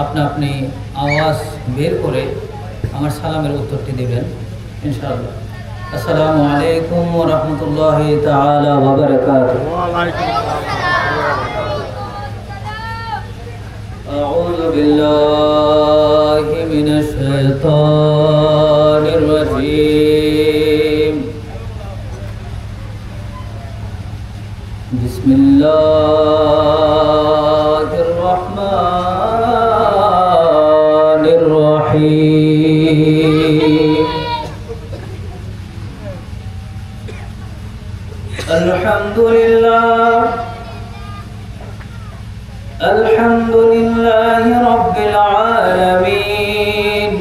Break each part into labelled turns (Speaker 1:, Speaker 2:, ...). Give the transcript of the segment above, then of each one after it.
Speaker 1: আপনা আপনি আওয়াজ বের করে আমার সালামের উত্তরটি দেবেন ইনশাআল্লাহ। আসসালামু আলাইকুম ওয়া রাহমাতুল্লাহি তাআলা ওয়া বারাকাতুহু। ওয়া আলাইকুম আসসালাম। আউযু বিল্লাহি মিনাশ শাইতানির রাজীম। বিসমিল্লাহির রাহমানির রহিম। আলহামদুলিল্লাহি রাব্বিল আলামিন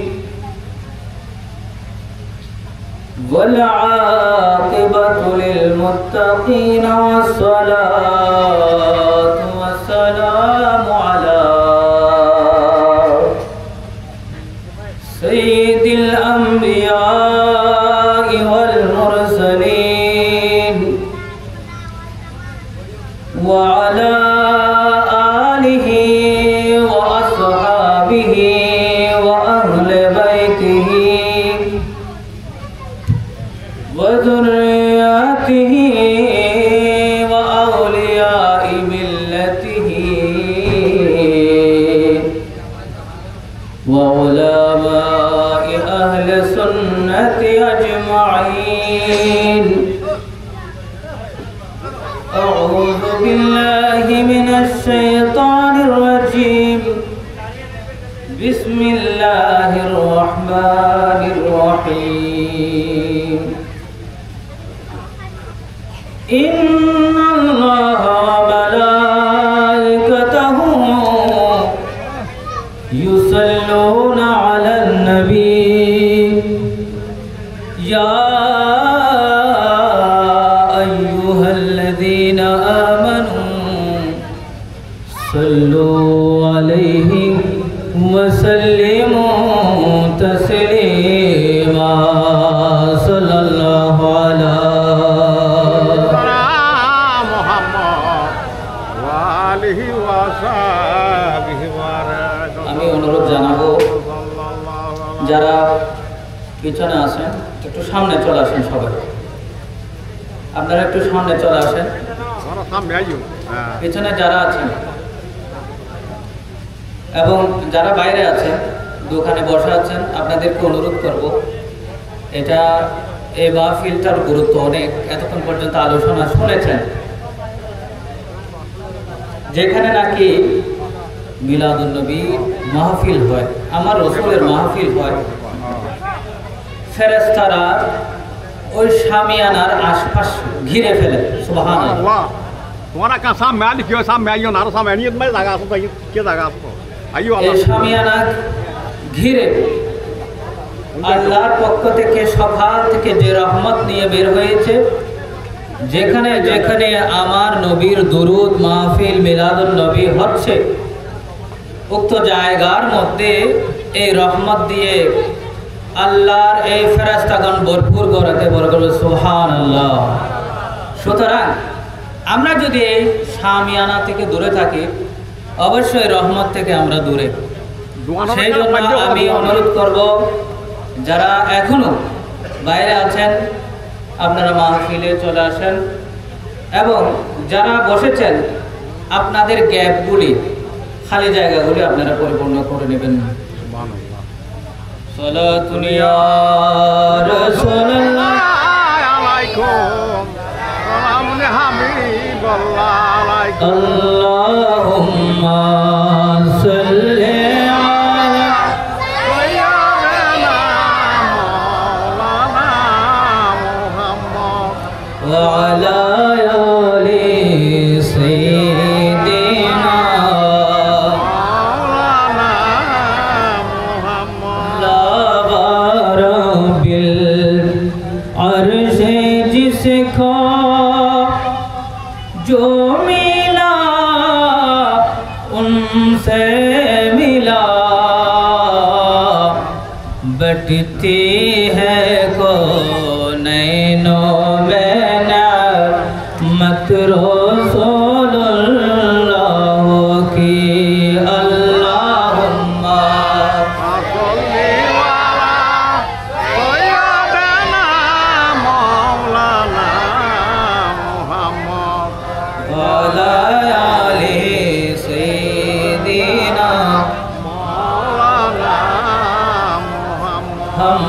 Speaker 1: ওয়াল আকিবাতু লিল মুত্তাকিন ওয়াসসালাতু ওয়াসসালামু আলা সাইয়্যিদিল আমবিয়া ওয়াল মুরসালিন ওয়া আলা আলিহি ওয়া আসহাবিহি ওয়া আহলি বাইতিহি ওয়া যুররিয়াতিহি ওয়া আউলিয়াই মিল্লাতিহি ওয়া উলামাই আহলি সুন্নতি আজমাইন। أعوذ بالله من الشيطان الرجيم. بسم الله الرحمن الرحيم. إن الله وملائكته يصلون على النبي يا الذين آمنوا صلوا عليه وسلموا تسليما صلى الله على محمد وآله وصحبه وسلم। আমি অনুরোধ জানাবো যারা পিছনে আছেন একটু সামনে চলে আসেন, সবাই আপনারা একটু সামনে চলে আসেন। পিছনে যারা আছেন এবং যারা বাইরে আছেন দোকানে বসে আছেন আপনাদেরকে অনুরোধ করব, এটা এই মাহফিলটার গুরুত্ব অনেক। এতক্ষণ পর্যন্ত আলোচনা শুনেছেন, যেখানে নাকি মিলাদুন নবী মাহফিল হয়, আমার রাসূলের মাহফিল হয়, ফেরেশতারা ওই শামিয়ানার আশপাশ ঘিরে ফেলে। সুবহানাল্লাহ।
Speaker 2: তোমারা কা সামনে আলি কি সামনে আইও না, সামনে আনি মে জায়গা আছে তাই কি জায়গা আছে আইও আল্লাহ।
Speaker 1: এই শামিয়ানা ঘিরে আল্লাহর পক্ষ থেকে সকাল থেকে যে রহমত নিয়ে বের হয়েছে, যেখানে যেখানে আমার নবীর দুরূদ মাহফিল মিলাদুন নবী হচ্ছে, উক্ত জায়গার মধ্যে এই রহমত দিয়ে আল্লাহর এই ফেরেশতাগণ ভরপুর করাতে বলবে সুবহানাল্লাহ। সুতরাং আমরা যদি এই শামিয়ানা থেকে দূরে থাকি, অবশ্যই রহমত থেকে আমরা দূরে। সেই জন্য আমি অনুরোধ করব যারা এখনো বাইরে আছেন আপনারা মাহফিলে চলে আসেন, এবং যারা বসেছেন আপনাদের গ্যাপগুলি, খালি জায়গাগুলি আপনারা পরিপূর্ণ করে নেবেন। সালাতুন ইয়া রাসূলুল্লাহ আলাইকুম সালামুন হাবিবাল্লাহ আলাইকুম আল্লাহুম্মা সাল্লি আলা সাইয়্যিদিনা মাওলানা মুহাম্মদ ওয়া আলা আলি সাইয়্যিদিনা जो मिला उनसे मिला, बटती है कौनैनों में नअमत रसूलुल्लाह की। अल्लाहुम्मा हम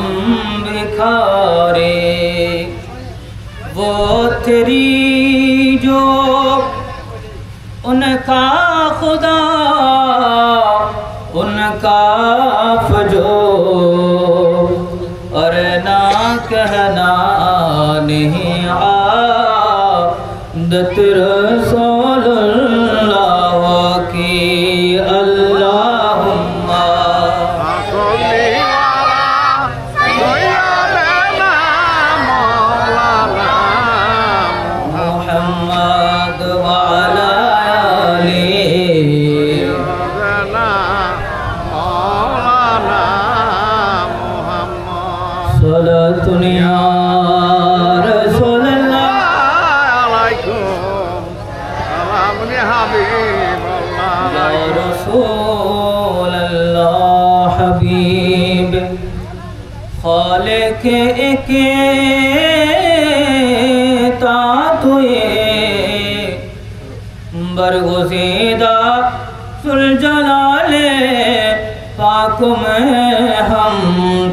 Speaker 1: भिखारी। वो तेरी जो उनका खुदा उनका फजो और ना कहना नहीं आदत रसूलुल्लाह की। अल्लाहुम्मा मुहम्मद वाला सलातुनिया रसूलल्लाह या रसूलल्लाह हबीब खालिक के तातुए बरगुज़ीदा सुल जलाले पाक में हम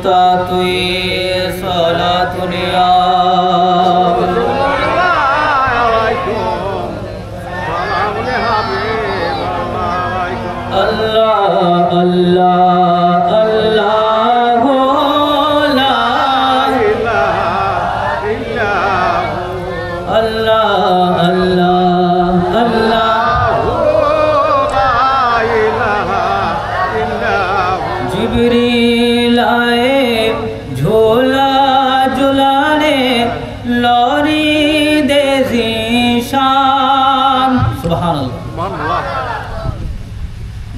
Speaker 1: तातुए सलातुनिया अल्लाह अल्लाह अल्लाह हो ला अल्लाह अल्लाह अल्लाह जिब्रील आए झोला झुलाने लौरी दे ज़ीशान। सुबहानअल्लाह।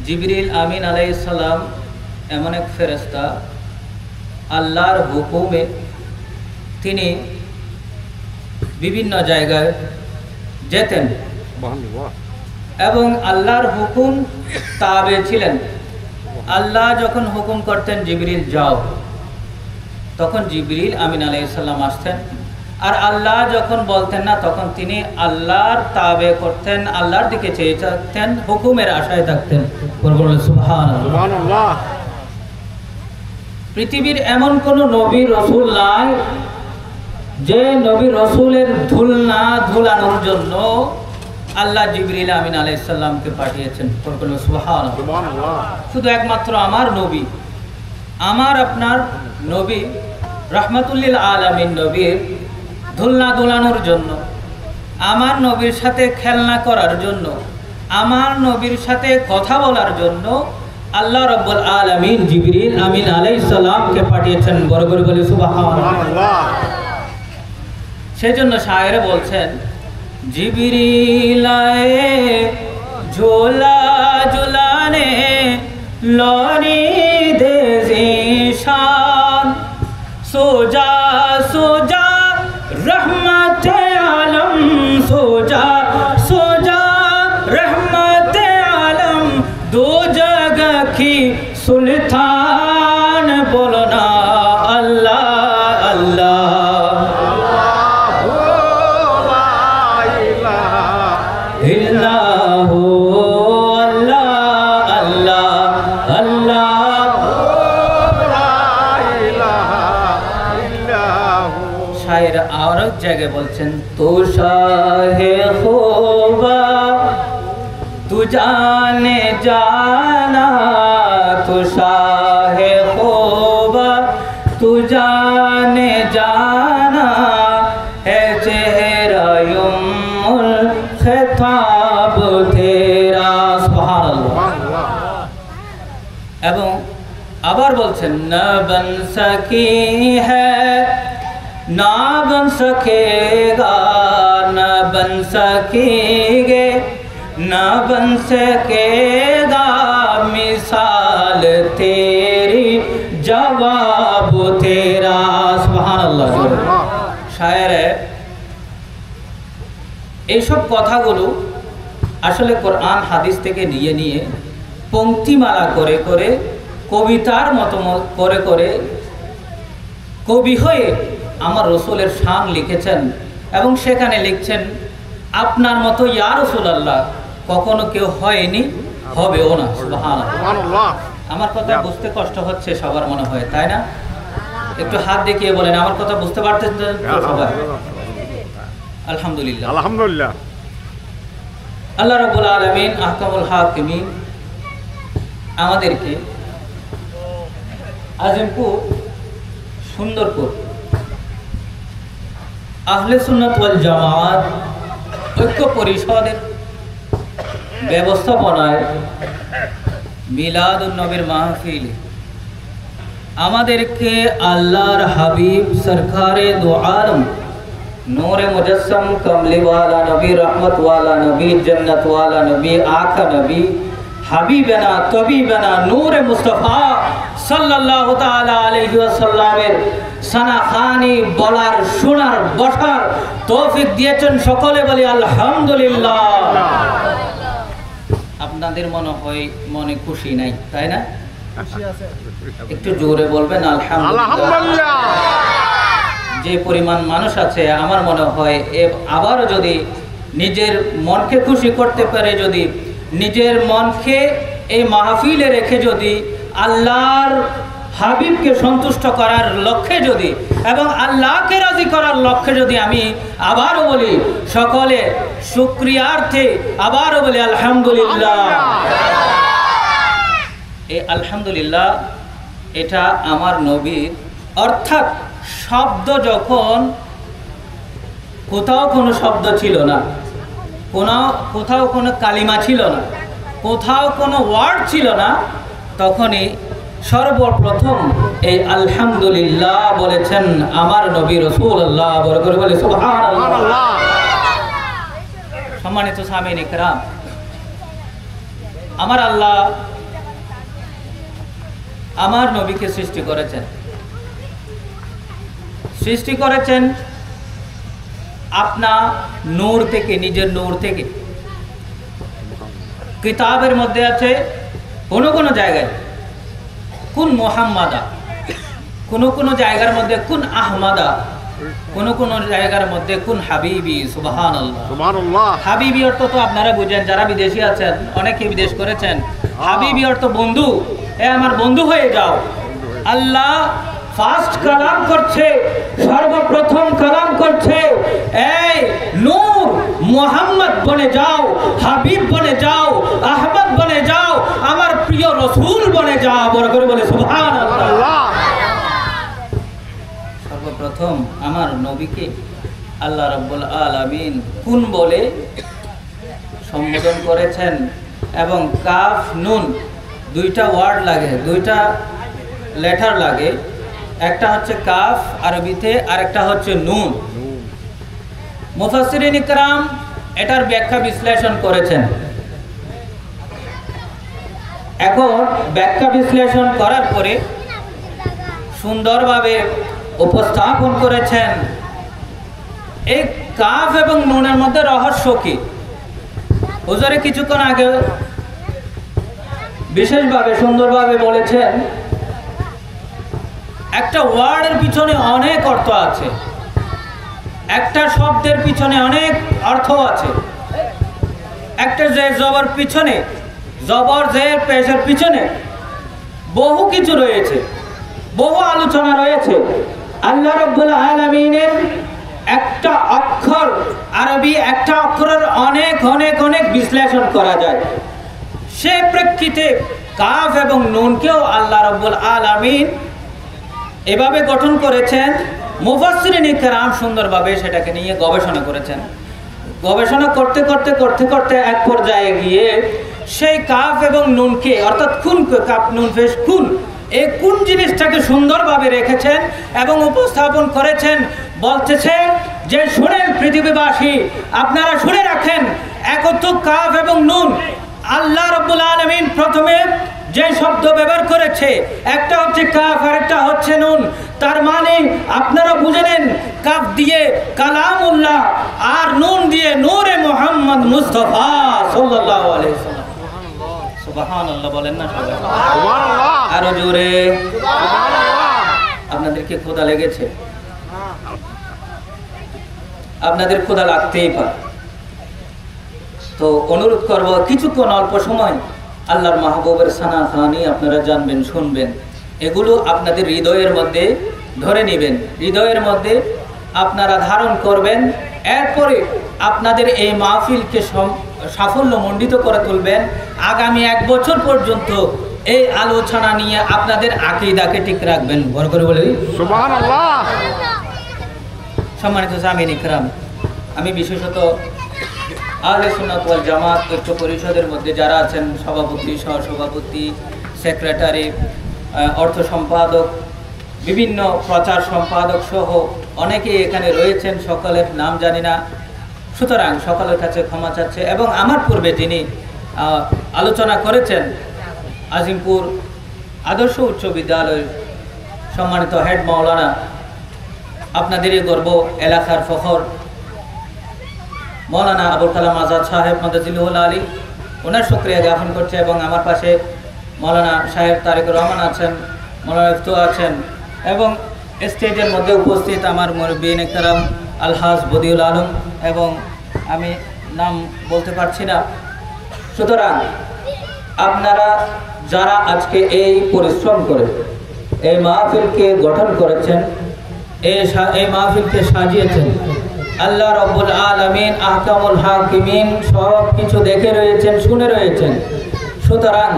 Speaker 1: जिब्रील आमीन आलैहिस सालाम एमन एक फेरेस्ता আল্লাহর হুকুমে তিনি বিভিন্ন জায়গায় যেতেন এবং আল্লাহর হুকুম তাবে ছিলেন। আল্লাহ যখন হুকুম করতেন জিবরিল যাও, তখন জিবরিল আমিন আলাইহিস সালাম আসতেন। আর আল্লাহ যখন বলতেন না, তখন তিনি আল্লাহর তাবে করতেন, আল্লাহর দিকে চেয়ে থাকতেন, হুকুমের আশায় থাকতেন। সুবহানাল্লাহ। পৃথিবীর এমন কোন নবী রসুল নাই যে নবী রসুলের ধুলানোর জন্য আল্লাহ জিবরিল আমিন আলাইহিস সালামকে পাঠিয়েছেন। সুবহানাল্লাহ। শুধু একমাত্র আমার নবী, আমার আপনার নবী রাহমাতুল আলামিন নবীর ধুলানোর জন্য, আমার নবীর সাথে খেলনা করার জন্য, আমার নবীর সাথে কথা বলার জন্য আল্লাহ রাব্বুল আলামিন জিবরিল আমিন আলাইহিস সালামকে পাঠিয়েছেন। বড় করে বলি সুবহানাল্লাহ। সেজন্য শায়ের বলছেন, जिब्रील आए झोला झुलाने लौरी दे ज़ीशान। सो जा रहमत आलम, सो जा रहमत आलम, दो जगह की सुल्तान बोलो ना अल्लाह अल्लाह। शायर और एक जगह बोलছেন, तो शाहे खूबा तू जाने जाना, तो शाहे खूबा तू जाने जाना, है चेहरा युमुल खिताब तेरा। सुबहानाल्लाह। এবং আবার বলছেন, न बन सकी है ना बन सकेगा, न बन सकेंगे न बन सकेगा, मिसाल तेरी जवाब तेरा। सुबहानाल्लाह। शायर এইসব কথাগুলো আসলে কোরআন হাদিস থেকে নিয়ে নিয়ে পংক্তিমালা করে করে কবিতার মতো করে করে কবি হয়ে আমার রসুলের শান লিখেছেন এবং সেখানে লিখছেন, আপনার মতো ইয়া রাসূলুল্লাহ কখনো কেউ হয়নি, হবেও না। সুবহানাল্লাহ। আমার কথা বুঝতে কষ্ট হচ্ছে সবার মনে হয়, তাই না? একটু হাত দেখিয়ে বলেন, আমার কথা বুঝতে পারতেছেন তো সবাই? আলহামদুলিল্লাহ।
Speaker 2: আলহামদুলিল্লাহ।
Speaker 1: আল্লাহ রাব্বুল আলামিন আহকামুল হাকিমিন আমাদেরকে আজিমপুর সুন্দরপুর আহলে সুন্নাত ওয়াল জামাত ঐক্য পরিষদের ব্যবস্থাপনায় মিলাদুন নবীর মাহফিল আমাদেরকে আল্লাহর হাবিব সরকারে দো আলম নূরে মুজস্সম কমলি ওয়ালা নবী, রহমত ওয়ালা নবী, জন্নত ওয়ালা নবী, আকা নবী, হাবিবানা তবিবানা নূরে মুস্তাফা সাল্লাল্লাহু তাআলা আলাইহি ওয়াসাল্লামের সানাখানি বলার শোনার বসার তৌফিক দিয়েছেন। সকলে বলি আলহামদুলিল্লাহ। আপনাদের মনে খুশি নাই, তাই না? একটু জোরে বলবেন আলহামদুলিল্লাহ। যে পরিমাণ মানুষ আছে আমার মনে হয় আবারও যদি নিজের মনকে খুশি করতে পারে, যদি নিজের মনকে এই মাহফিলে রেখে যদি আল্লাহর হাবিবকে সন্তুষ্ট করার লক্ষ্যে যদি এবং আল্লাহকে রাজি করার লক্ষ্যে যদি আমি আবারও বলি সকলে শুকরিয়ার্থে আবারও বলি আলহামদুলিল্লাহ। এই আলহামদুলিল্লাহ এটা আমার নবীর, অর্থাৎ শব্দ যখন কোথাও কোনো শব্দ ছিল না, কোথাও কোনো কালিমা ছিল না, কোথাও কোনো ওয়ার্ড ছিল না, তখনই সর্বপ্রথম এই আলহামদুলিল্লাহ বলেছেন আমার নবী রাসূলুল্লাহ। বড় করে বলে সুবহানাল্লাহ। সম্মানিত সামিন ইকরাম, আমার আল্লাহ আমার নবীকে সৃষ্টি করেছেন আপনা নূর থেকে, নিজের নূর থেকে। কিতাবের মধ্যে আছে কোন কোন জায়গায় কুন মুহাম্মাদা, কোন জায়গার মধ্যে কুন আহমাদা, কোন জায়গার মধ্যে কুন হাবিবি। সুবহানাল্লাহ সুবহানাল্লাহ। হাবিবি অর্থ তো আপনারা বুঝেন, যারা বিদেশি আছেন, অনেকে বিদেশ করেছেন। হাবিবি অর্থ বন্ধু, আমার বন্ধু হয়ে যাও। আল্লাহ ফার্স্ট কালাম করছে, সর্বপ্রথম কালাম করছে, এই নূর মুহাম্মদ বনে যাও, হাবিব বনে যাও, আহমদ বনে যাও, আমার প্রিয় রসুল বনে যাও। বড় করে বলে সুবহানাল্লাহ। সর্বপ্রথম আমার নবীকে আল্লাহ রাব্বুল আলামিন কুন বলে সম্বোধন করেছেন, এবং কাফ নুন দুইটা ওয়ার্ড লাগে, দুইটা লেটার লাগে। একটা হচ্ছে কাফ আরবিতে, আর একটা হচ্ছে নুন। মুফাসসিরিন ইকরাম এটার ব্যাখ্যা বিশ্লেষণ করেছেন। এখন ব্যাখ্যা বিশ্লেষণ করার পরে সুন্দরভাবে উপস্থাপন করেছেন এই কাফ এবং নুনের মধ্যে রহস্য কি। হুজুরে কিছুক্ষণ আগে বিশেষভাবে সুন্দরভাবে বলেছেন একটা ওয়ার্ডের পিছনে অনেক অর্থ আছে, একটা শব্দের পিছনে অনেক অর্থ আছে, একটা জবর পিছনে, জবর জের পেশের পিছনে বহু কিছু রয়েছে, বহু আলোচনা রয়েছে। আল্লাহ রাব্বুল আলামিনের একটা অক্ষর, আরবি একটা অক্ষরের অনেক অনেক অনেক বিশ্লেষণ করা যায়। সে প্রেক্ষিতে কাফ এবং নুনকেও আল্লাহ রাব্বুল আলামিন এভাবে গঠন করেছেন। মুফাসসিরিন ইকরাম সুন্দরভাবে সেটাকে নিয়ে গবেষণা করেছেন। গবেষণা করতে করতে করতে করতে এক পর্যায়ে গিয়ে সেই কাফ এবং নুনকে, অর্থাৎ কুন, কাফ নুন ফেশ কুন, এই কোন জিনিসটাকে সুন্দরভাবে রেখেছেন এবং উপস্থাপন করেছেন। বলতেছে যে শুনেন পৃথিবীবাসী, আপনারা শুনে রাখেন, একত্র কাফ এবং নুন আল্লাহ রাব্বুল আলামিন প্রথমে যে শব্দ ব্যবহার করেছে, একটা হচ্ছে কাফ আর একটা হচ্ছে নুন। তার মানে আপনারা বুঝে নেন, কাফ দিয়ে কালামুল্লাহ আর নুন দিয়ে নূরে মুহাম্মদ মুস্তাফা সাল্লাল্লাহু আলাইহি ওয়াসাল্লাম। সুবহানাল্লাহ বলেন না সবাই? সুবহানাল্লাহ। আরো জোরে সুবহানাল্লাহ। আপনাদের কি ক্ষুধা লেগেছে? আপনাদের ক্ষুধা লাগতেই পারে। তো অনুরোধ করব কিছুক্ষণ অল্প সময় আল্লাহর মাহবুবের সানাখানি আপনারা জানবেন, শুনবেন। এগুলো আপনাদের হৃদয়ের মধ্যে ধরে নেবেন, হৃদয়ের মধ্যে আপনারা ধারণ করবেন। এরপরে আপনাদের এই মাহফিলকে সাফল্যমণ্ডিত করে তুলবেন। আগামী 1 বছর পর্যন্ত এই আলোচনা নিয়ে আপনাদের আকীদাকে ঠিক রাখবেন। বড় করে বলি
Speaker 2: সুবহানাল্লাহ।
Speaker 1: সম্মানিত সামিন ইকরাম, আমি বিশেষত আহলে সুন্নাত ওয়াল জামাত ঐক্য পরিষদের মধ্যে যারা আছেন, সভাপতি, সহসভাপতি, সেক্রেটারি, অর্থ সম্পাদক, বিভিন্ন প্রচার সম্পাদক সহ অনেকেই এখানে রয়েছেন, সকলের নাম জানি না, সুতরাং সকলের কাছে ক্ষমা চাচ্ছে। এবং আমার পূর্বে যিনি আলোচনা করেছেন, আজিমপুর আদর্শ উচ্চ বিদ্যালয়ের সম্মানিত হেড মাওলানা, আপনাদেরই গর্ব, এলাকার ফখর মৌলানা আবুল কালাম আজাদ সাহেব মাদাজিলুল আলী, ওনার শুকরিয়া জ্ঞাপন করছে। এবং আমার পাশে মৌলানা সাহেব তারেকুর রহমান আছেন, মৌলানা ইফতু আছেন, এবং স্টেজের মধ্যে উপস্থিত আমার মুরব্বিন ইকরাম আলহাজ বদিউল আলম, এবং আমি নাম বলতে পারছি না। সুতরাং আপনারা যারা আজকে এই পরিশ্রম করে এই মাহফিলকে গঠন করেছেন, এই মাহফিলকে সাজিয়েছেন, আল্লাহ রাব্বুল আলামিন আহকামুল হাকিমিন সব কিছু দেখে রয়েছেন, শুনে রয়েছেন। সুতরাং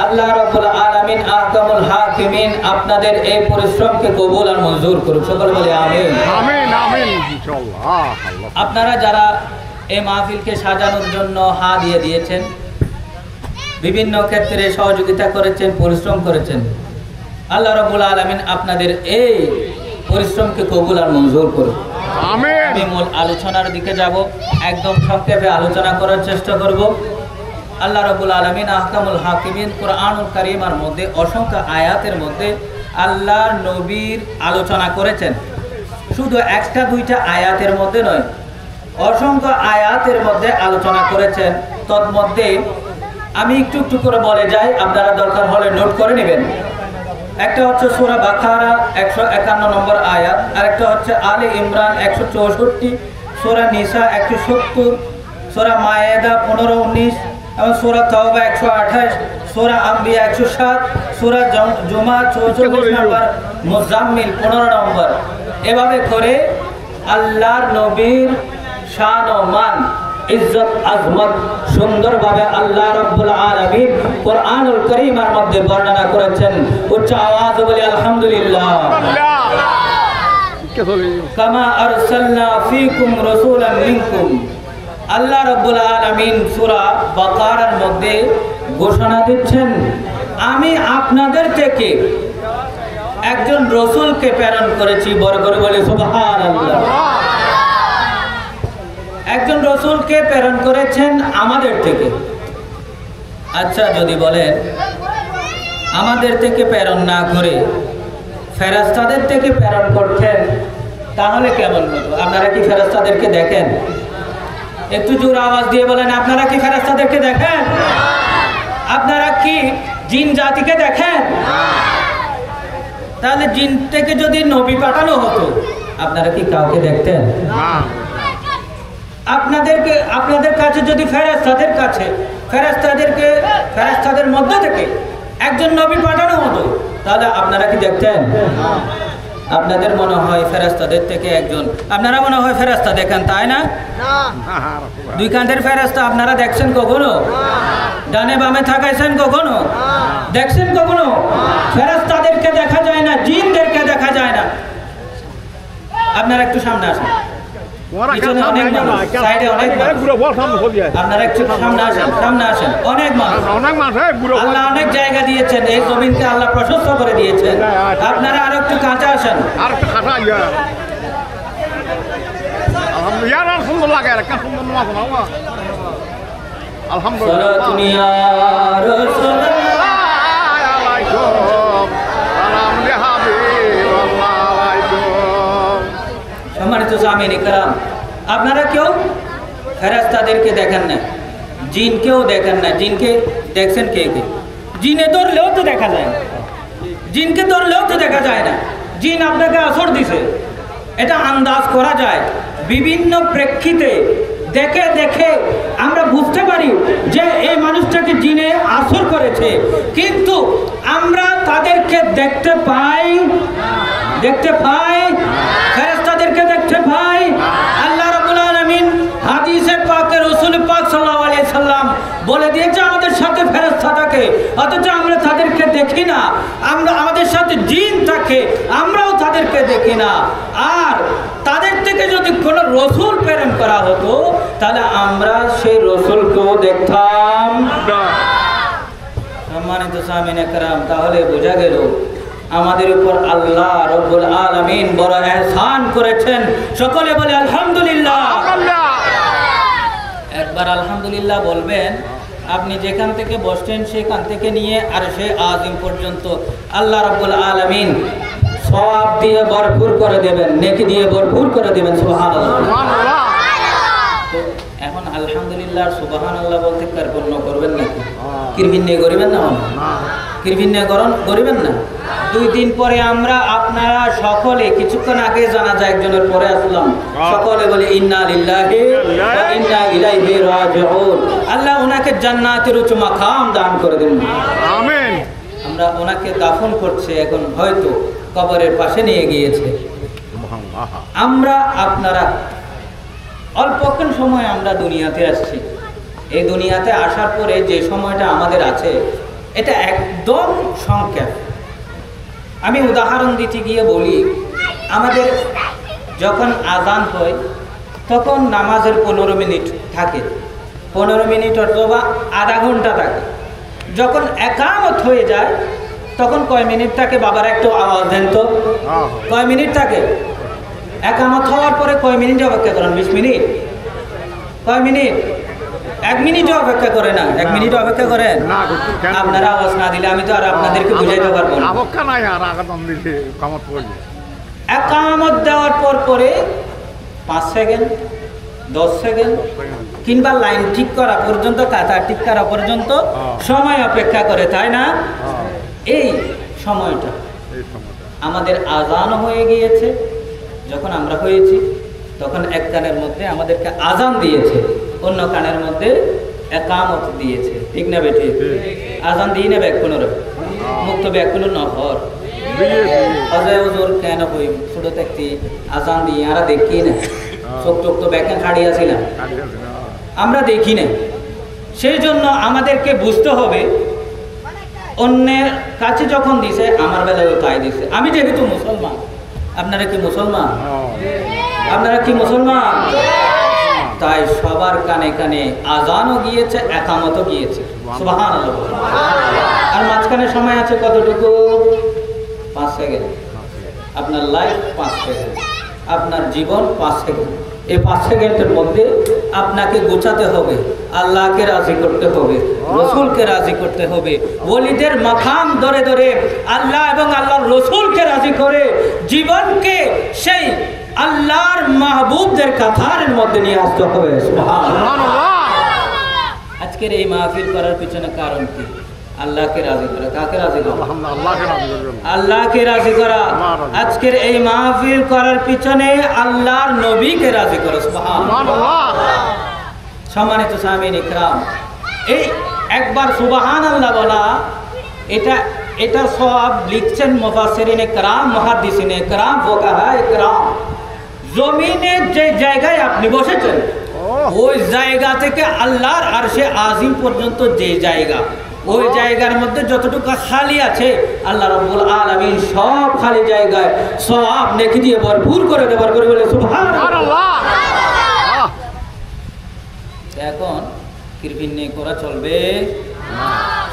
Speaker 1: আল্লাহ রাব্বুল আলামিন আহকামুল হাকিমিন আপনাদের এই পরিশ্রমকে কবুল আর মঞ্জুর করুন। সকলে বলে আমিন।
Speaker 2: আমিন আমিন ইনশাআল্লাহ।
Speaker 1: আপনারা যারা এই মাহফিলকে সাজানোর জন্য দিয়ে দিয়েছেন, বিভিন্ন ক্ষেত্রে সহযোগিতা করেছেন, পরিশ্রম করেছেন, আল্লাহ রাব্বুল আলামিন আপনাদের এই পরিশ্রমকে কবুল আর মঞ্জুর করুন।
Speaker 2: আমিন।
Speaker 1: আমি মূল আলোচনার দিকে যাব, একদম সংক্ষেপে আলোচনা করার চেষ্টা করব। আল্লাহ রাব্বুল আলামিন আহকামুল হাকিমিন কুরআনুল কারীমের মধ্যে অসংখ্য আয়াতের মধ্যে আল্লাহর নবীর আলোচনা করেছেন। শুধু একটা দুইটা আয়াতের মধ্যে নয়, অসংখ্য আয়াতের মধ্যে আলোচনা করেছেন। তন্মধ্যে আমি একটু একটু করে বলে যাই, আপনারা দরকার হলে নোট করে নেবেন। একটা হচ্ছে সূরা বাকারা 151 নম্বর আয়াত, আরেকটা হচ্ছে আলে ইমরান 164, সূরা নিসা 170, সূরা মায়েদা 15-19, এবং সূরা তাওবা 128, সূরা আম্বিয়া 107, সূরা জুমা 44 নম্বর, মুজাম্মিল 15 নম্বর। এভাবে করে আল্লাহর নবীর শান ও মান, ইজ্জত, আজমত সুন্দরভাবে আল্লাহ রাব্বুল আলামিন কুরআনুল কারীমের মধ্যে বর্ণনা করেছেন। উচ্চ আওয়াজে বলি আলহামদুলিল্লাহ। কামা আরসালনা ফীকুম রাসূলান মিনকুম। আল্লাহ রাব্বুল আলামিন সূরা বাকারার মধ্যে ঘোষণা দিচ্ছেন, আমি আপনাদের থেকে একজন রাসূলকে প্রেরণ করেছি। বড় করে বলি সুবহানাল্লাহ। একজন রাসূলকে প্রেরণ করেছেন আমাদের থেকে। আচ্ছা, যদি বলেন আমাদের থেকে প্রেরণ না করে ফেরেশতাদের থেকে প্রেরণ করতেন, তাহলে কেমন হতো? আপনারা কি ফেরেশতাদেরকে দেখেন? একটু জোরে আওয়াজ দিয়ে বলেন, আপনারা কি ফেরেশতাদেরকে দেখেন? আপনারা কি জিন জাতিকে দেখেন? তাহলে জিন থেকে যদি নবী পাঠানো হতো, আপনারা কি কাউকে দেখতেন? আপনাদের কাছে যদি ফেরেশতাদের মধ্য থেকে একজন নবী পাঠানো হতো, তাহলে আপনারা কি দেখতেন? আপনাদের মনে হয় ফেরেশতাদের থেকে একজন, আপনারা মনে হয় ফেরেশতা দেখেন, তাই না? দুই কাঁধের ফেরেশতা আপনারা দেখছেন কখনো? ডানে বামে থাকাইছেন কখনো? দেখছেন কখনো? ফেরেশতাদেরকে দেখা যায় না, জিনদেরকে দেখা যায় না। আপনারা একটু সামনে আসেন, আপনারা একটু সামনে আসেন। অনেক মানুষ, আল্লাহ অনেক জায়গা দিয়েছেন, এই জমিনকে আল্লাহ প্রশস্ত করে দিয়েছেন। আপনারা আরো একটু কাঁচা আসেন। সম্মানিত সামিন ইকরাম, আপনারা কেউ ফেরেশতাদেরকে দেখেন না, জিনকেও দেখেন না। জিনকে দেখছেন কে কে? জিনে ধরলেও তো দেখা যায় না, জিনকে ধরলেও তো দেখা যায় না। জিন আপনাকে আসর দিছে, এটা আন্দাজ করা যায়। বিভিন্ন প্রেক্ষিতে দেখে দেখে আমরা বুঝতে পারি যে এই মানুষটাকে জিনে আসর করেছে, কিন্তু আমরা তাদের তাদেরকে দেখতে পাই? ফেরেশতাদেরকে দেখতে পাই? আল্লাহ রাব্বুল আলামিন হাদিসে পাকে রাসূল পাক সাল্লাল্লাহু আলাইহি সাল্লাম বলে দিয়েছে আমাদের সাথে ফেরেশতা থাকে, অথচ আমরা তাদেরকে দেখি না। আমাদের সাথে জিন থাকে, আমরাও তাদেরকে দেখি না। আর তাদের থেকে যদি কোনো রসুল প্রেরণ করা হতো তাহলে আমরা সেই রসুলকেও দেখতাম। সম্মানিত সামিনে কেরাম, তাহলে বোঝা গেল আমাদের উপর আল্লাহ রব্বুল আলামিন বড় ইহসান করেছেন। সকলে বলে আলহামদুলিল্লাহ। একবার আলহামদুলিল্লাহ বলবেন। আপনি যেখান থেকে বসছেন সেখান থেকে নিয়ে আর সে আজিম পর্যন্ত আল্লাহ রাব্বুল আলামিন সওয়াব দিয়ে ভরপুর করে দেবেন, নেকি দিয়ে ভরপুর করে দেবেন। সুবহানাল্লাহ। তো এখন আলহামদুলিল্লাহ সুবহানাল্লাহ বলতে কার্পণ্য করবেন নাকি? কিরভিন্নে করিবেন না? কিরভিন্নে করিবেন না? 2 দিন পরে আমরা আপনারা সকলে, কিছুক্ষণ আগে জানাজা একজনের পরে আসলাম, সকলে বলে ইন্না লিল্লাহি ওয়া ইন্না ইলাইহি রাজিউন। আল্লাহ ওনাকে জান্নাতের উচ্চ মাকাম দান করে দেন।
Speaker 2: আমিন।
Speaker 1: আমরা ওনাকে দাফন করছে, এখন হয়তো কবরের পাশে নিয়ে গিয়েছে। আমরা আপনারা অল্পক্ষণ সময় আমরা দুনিয়াতে আসছি। এই দুনিয়াতে আসার পরে যে সময়টা আমাদের আছে এটা একদম সংক্ষেপ। আমি উদাহরণ দিতে গিয়ে বলি, আমাদের যখন আজান হয় তখন নামাজের 15 মিনিট থাকে, 15 মিনিট অথবা আধা ঘন্টা থাকে। যখন একামত হয়ে যায় তখন কয় মিনিট থাকে? বাবার একটু আওয়াজ দেন তো, কয় মিনিট থাকে? একামত হওয়ার পরে কয় মিনিট অপেক্ষা করেন? 20 মিনিট? কয় মিনিট? 1 মিনিট অপেক্ষা করে না? 1 মিনিট অপেক্ষা করেন? আপনারা আওয়াজ না দিলে আমি তো আর আপনাদেরকে বুঝাইতে পারবো না। একামত দেওয়ার পর পরে 5 সেকেন্ড, 10 সেকেন্ড কিংবা লাইন ঠিক করা পর্যন্ত, কাতার ঠিক করা পর্যন্ত সময় অপেক্ষা করে, তাই না? এই সময়টা আমাদের আজান হয়ে গিয়েছে। যখন আমরা হয়েছি তখন এক কানের মধ্যে আমাদেরকে আজান দিয়েছে, অন্য কানের মধ্যে একামত দিয়েছে, ঠিক না বেটি? আজান দিয়ে নেবে এখনো মুক্ত এখনো নহর অজয় ওজোর কেন হই ছোট থাকতে আজান দিয়ে আমরা দেখি না, চোখ টোক তো ব্যাখ্যা খাড়িয়েছিলাম, আমরা দেখি না। সেই জন্য আমাদেরকে বুঝতে হবে অন্যের কাছে যখন দিছে আমার বেলায়ও তাই দিছে। আমি যেহেতু মুসলমান, আপনারা কি মুসলমান? আপনারা কি মুসলমান? তাই সবার কানে কানে আজানও গিয়েছে, একামতও গিয়েছে। সুবহানাল্লাহ। আর মাঝখানে সময় আছে কতটুকু? 5 সেকেন্ড। আপনার লাইফ 5 সেকেন্ড, আপনার জীবন 5 সেকেন্ড। এই 5 সেকেন্ডের মধ্যে আপনাকে গোছাতে হবে, আল্লাহকে রাজি করতে হবে, রসুলকে রাজি করতে হবে, ওলিদের মাকাম ধরে ধরে আল্লাহ এবং আল্লাহর রসুলকে রাজি করে জীবনকে সেই আল্লাহর মাহবুবদের কাতারের মধ্যে নিয়ে আসতে হবে। সুবহানাল্লাহ। আজকের এই মাহফিল করার পিছনে কারণ কি? আল্লাহকে রাজি করা। কাকে রাজি করা? আল্লাহকে রাজি করা। আজকের এই মাহফিল করার পিছনে আল্লাহর নবীকে রাজি করা। সুবহানাল্লাহ। সম্মানিত সামিন ইকরাম, এই একবার সুবহানাল্লাহ বলা, এটা সব লিখছেন মুফাসসিরিনে কেরাম, মুহাদ্দিসিনে কেরাম, ফুকাহায়ে কেরাম। জমিনে যে জায়গায় আপনি বসেছেন ওই জায়গা থেকে আল্লাহর আরশে আজিম পর্যন্ত যে জায়গা, ওই জায়গার মধ্যে যতটুকু খালি আছে আল্লাহ রাব্বুল আলামিন সব খালি জায়গায় সওয়াব নেকি দিয়ে ভরপুর করে দেবার করে বলে সুবহানাল্লাহ। এখন কিরভিন্নে করা চলবে না।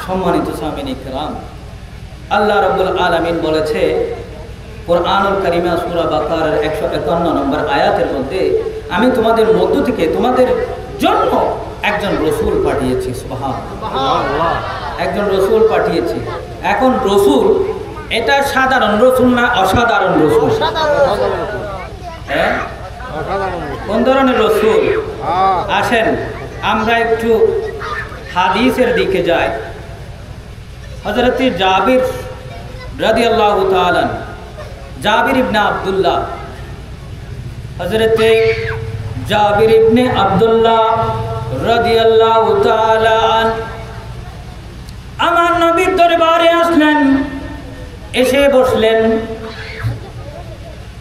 Speaker 1: সম্মানিত সামিন ইকরাম, আল্লাহ রাব্বুল আলামিন বলেছে কোরআনুল কারীমে সূরা বাকারার 151 নম্বর আয়াতের মধ্যে, আমি তোমাদের মধ্য থেকে তোমাদের জন্য একজন রসুল পাঠিয়েছি। সুবহানাল্লাহ। একজন রসুল পাঠিয়েছি। এখন রসুল এটা সাধারণ রসুল না অসাধারণ রসুল? হ্যাঁ, কোন ধরনের রসুল? আসেন আমরা একটু হাদিসের দিকে যাই। হযরত জাবির রাদিয়াল্লাহু তাআলা, জাবির ইবনে আব্দুল্লাহ, হযরত জাবির ইবনে আব্দুল্লাহ রাদিয়াল্লাহু তাআলা আমার নবীর দরবারে আসলেন। এসে বসলেন।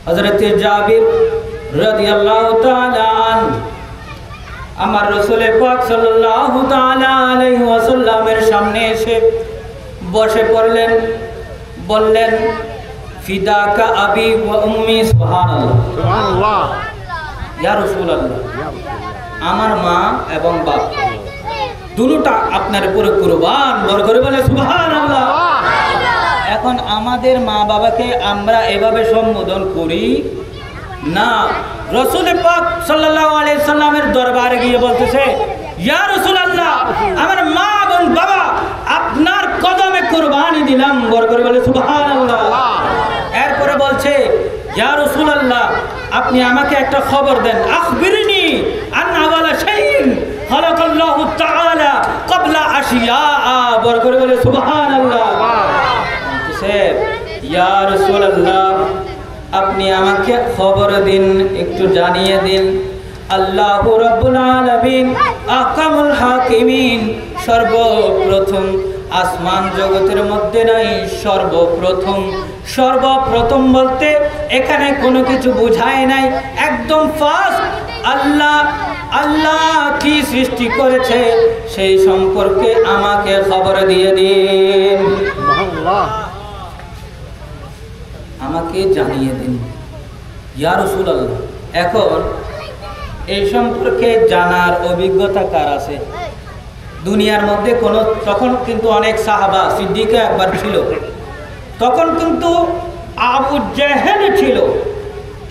Speaker 1: হযরত জাবির রাদিয়াল্লাহু তাআলা আনহু আমার রাসূল পাক সাল্লাল্লাহু তাআলা আলাইহি ওয়াসাল্লামের সামনে এসে বসে পড়লেন। বললেন, ফিদাকা আবি ওয়া উম্মি। সুবহানাল্লাহ,
Speaker 2: সুবহানাল্লাহ।
Speaker 1: ইয়া রাসূলুল্লাহ, আমার মা এবং বাপ দুটোটা আপনার উপরে কুরবান। বড় করে বলে সুবহানাল্লাহ। এখন আমাদের মা বাবাকে আমরা এভাবে সম্বোধন করি না। রাসূল পাক সাল্লাল্লাহু আলাইহি সাল্লামের দরবারে গিয়ে বলতেছে, ইয়া রাসূলুল্লাহ, আমার মা এবং বাবা আপনার কদমে কুরবানি দিলাম। বড় করে বলে সুবহানাল্লাহ। এরপরে বলছে, ইয়া রাসূলুল্লাহ, আপনি আমাকে একটা খবর দেন। আখবিরনি আন আওয়ালা শাইইন খালাকাল্লাহু তাআলা ক্বাবলা আশিয়া। বড় করে বলে সুবহানাল্লাহ। ইয়া রাসূলুল্লাহ, আপনি আমাকে খবর দিন, একটু জানিয়ে দিন। আল্লাহু রাব্বুল আলামিন আহকামুল হাকিমিন, সর্বপ্রথম আসমান জগতের মধ্যে নাই, সর্বপ্রথম। সর্বপ্রথম বলতে এখানে কোনো কিছু বোঝায় নাই, একদম ফার্স্ট। আল্লাহ কি সৃষ্টি করেছে সেই সম্পর্কে আমাকে খবর দিয়ে দিন, আমাকে জানিয়ে দিন ইয়া রাসূলুল্লাহ। এখন এই সম্পর্কে জানার অভিজ্ঞতা কার আছে দুনিয়ার মধ্যে? তখন কিন্তু অনেক সাহাবা, সিদ্দিক একবার ছিল, তখন কিন্তু আবু জেহেল ছিল,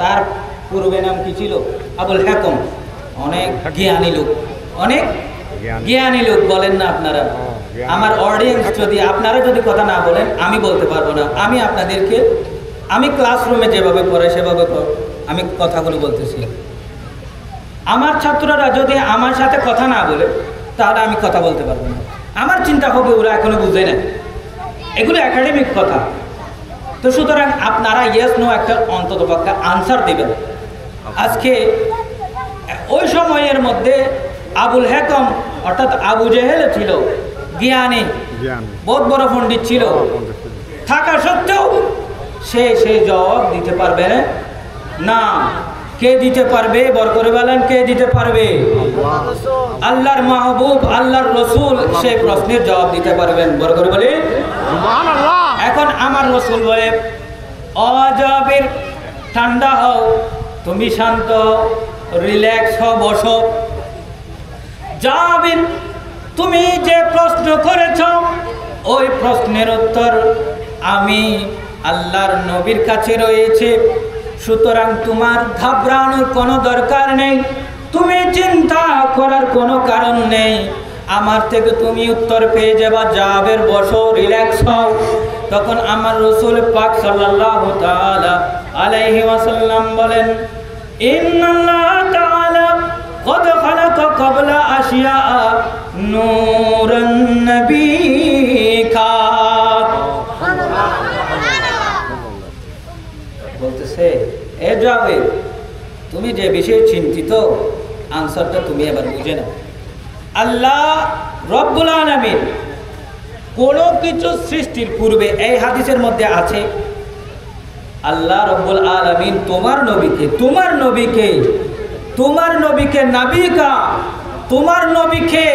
Speaker 1: তার পূর্বে নাম কি ছিল? আবুল হাকম। অনেক জ্ঞানী লোক, অনেক জ্ঞানী লোক। বলেন না আপনারা? আমার অডিয়েন্স যদি আপনারা যদি কথা না বলেন আমি বলতে পারবো না। আমি আপনাদেরকে, আমি ক্লাসরুমে যেভাবে পড়াই সেভাবে আমি কথাগুলো বলতেছি। আমার ছাত্ররা যদি আমার সাথে কথা না বলে তাহলে আমি কথা বলতে পারবো না। আমার চিন্তা হবে ওরা এখনো বুঝে না, এগুলো একাডেমিক কথা। তো সুতরাং আপনারা ইয়েস নো একটা অন্তত পক্ষে আনসার দেবেন। আজকে ওই সময়ের মধ্যে আবুল হাকম অর্থাৎ আবু জেহেল ছিল জ্ঞানী, বহুত বড় পণ্ডিত ছিল, থাকা সত্ত্বেও সে জবাব দিতে পারবে না। কে দিতে পারবে? বড় করে বলেন, কে দিতে পারবে? আল্লাহর মাহবুব, আল্লাহর রসুল সেই প্রশ্নের জবাব দিতে পারবেন। বড় করে বলি সুবহানাল্লাহ। এখন আমার রসুল বলে, অজাবির ঠান্ডা হও, তুমি শান্ত, রিল্যাক্স হও, বসো। জাবির, তুমি যে প্রশ্ন করেছ ওই প্রশ্নের উত্তর আমি আল্লাহর নবীর কাছে রয়েছে, সুতরাং তোমার ঘাবড়ানোর কোনো দরকার নেই, তুমি চিন্তা করার কোনো কারণ নেই, আমার থেকে তুমি উত্তর পেয়ে যাবা। জাবের বসো, রিল্যাক্স হও। তখন আমার রাসূল পাক সাল্লাল্লাহু তাআলা আলাইহি ওয়াসাল্লাম বলেন, ইন্নাল্লাহ তাআলা কদ খালাকা ক্বাবলা আশিয়া নূরান নবিকা। বলতেছে, এ জাবের, তুমি যে বিষয়ে চিন্তিত আনসারটা তুমি এবার বুঝে নাও। আল্লাহ রব্বুল আলামিন কোনো কিছু সৃষ্টির পূর্বে, এই হাদিসের মধ্যে আছে, আল্লাহ রব্বুল আলামিন তোমার নবীকে নাবিকা, তোমার নবীকে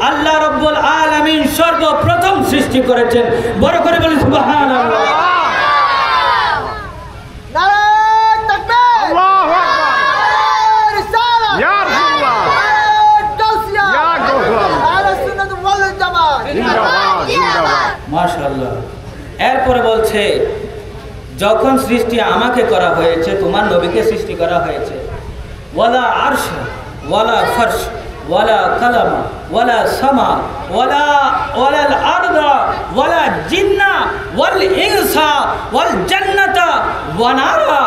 Speaker 1: আল্লাহ রব্বুল আলামিন সর্বপ্রথম সৃষ্টি করেছেন। বড় করে বলি সুবহানাল্লাহ। মাশাআল্লাহ। এরপরে বলছে, যখন সৃষ্টি আমাকে করা হয়েছে, তোমার নবীকে সৃষ্টি করা হয়েছে, ওয়ালা আরশ ওয়ালা ফরশ ওয়ালা কালাম ওয়ালা সামা ওয়ালাল আরদা ওয়ালা জিন্না ওয়াল ইনসা ওয়াল জান্নাতা ওয়া নারা।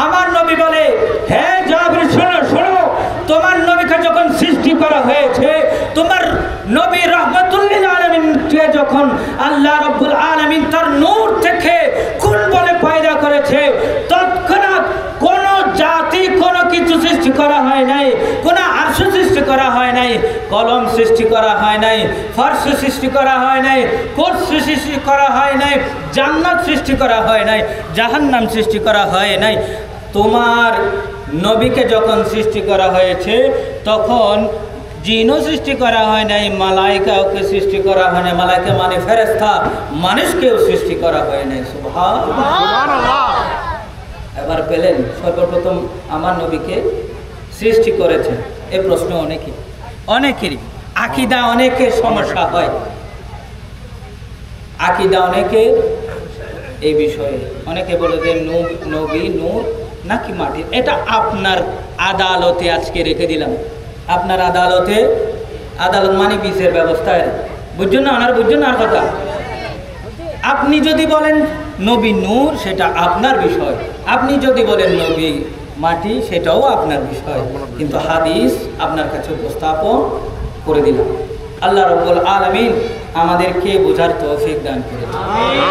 Speaker 1: আমার নবী বলে, হে জাবির, শোনো, তোমার নবীকে যখন সৃষ্টি করা হয়েছে, তোমার নবী রাহমাতুল্লিল আলামিনকে যখন আল্লাহ রাব্বুল আলামিন তার নূর থেকে কুল বলে পয়দা করেছে, তৎক্ষণাৎ কোন জাতি কোনো কিছু সৃষ্টি করা হয় নাই, কোন আরশ সৃষ্টি করা হয় নাই, নাই, কলম সৃষ্টি করা হয় নাই, ফর্শ সৃষ্টি করা হয় নাই, কুরসি সৃষ্টি করা হয় নাই, জান্নাত সৃষ্টি করা হয় নাই, জাহান্নাম সৃষ্টি করা হয় নাই। তোমার নবীকে যখন সৃষ্টি করা হয়েছে তখন জিনও সৃষ্টি করা হয় নাই, মালাইকাকে সৃষ্টি করা হয় নাই, মালাইকা মানে ফেরেশতা, মানুষকেও সৃষ্টি করা হয় নাই। সুবহানাল্লাহ। এবার পেলেন সর্বপ্রথম আমার নবীকে সৃষ্টি করেছেন। এই প্রশ্ন অনেকেরই আকীদা অনেকের সমস্যা হয়, আকীদা অনেকে এই বিষয়ে অনেকে বলে যে নবী নূর নাকি মাটির। এটা আপনার আদালতে আজকে রেখে দিলাম, আপনার আদালতে, আদালত মানে বিচার ব্যবস্থায়, বুঝছেন না? ওনার বুঝছেন না আর কথা। আপনি যদি বলেন নবী নূর সেটা আপনার বিষয়, আপনি যদি বলেন নবী মাটি সেটাও আপনার বিষয়, কিন্তু হাদিস আপনার কাছে উপস্থাপন করে দিলাম। আল্লাহ রাব্বুল আলামিন আমাদেরকে বোঝার তৌফিক দান করেন।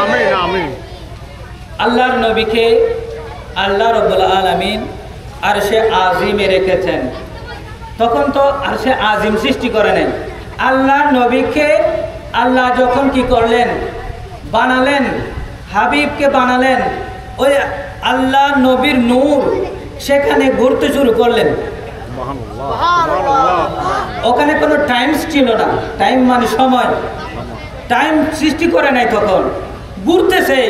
Speaker 2: আমিন আমিন।
Speaker 1: আল্লাহর নবীকে আল্লাহ রাব্বুল আলামিন আরশে আজিমে রেখেছেন। তখন তো আরশে আজিম সৃষ্টি করে নাই। আল্লাহর নবীকে আল্লাহ যখন কি করলেন, বানালেন, হাবিবকে বানালেন, ওই আল্লাহ নবীর নূর সেখানে ঘুরতে শুরু করলেন। ওখানে কোনো টাইম ছিল না, টাইম মানে সময়, টাইম সৃষ্টি করে নাই, তখন ঘুরতেছে,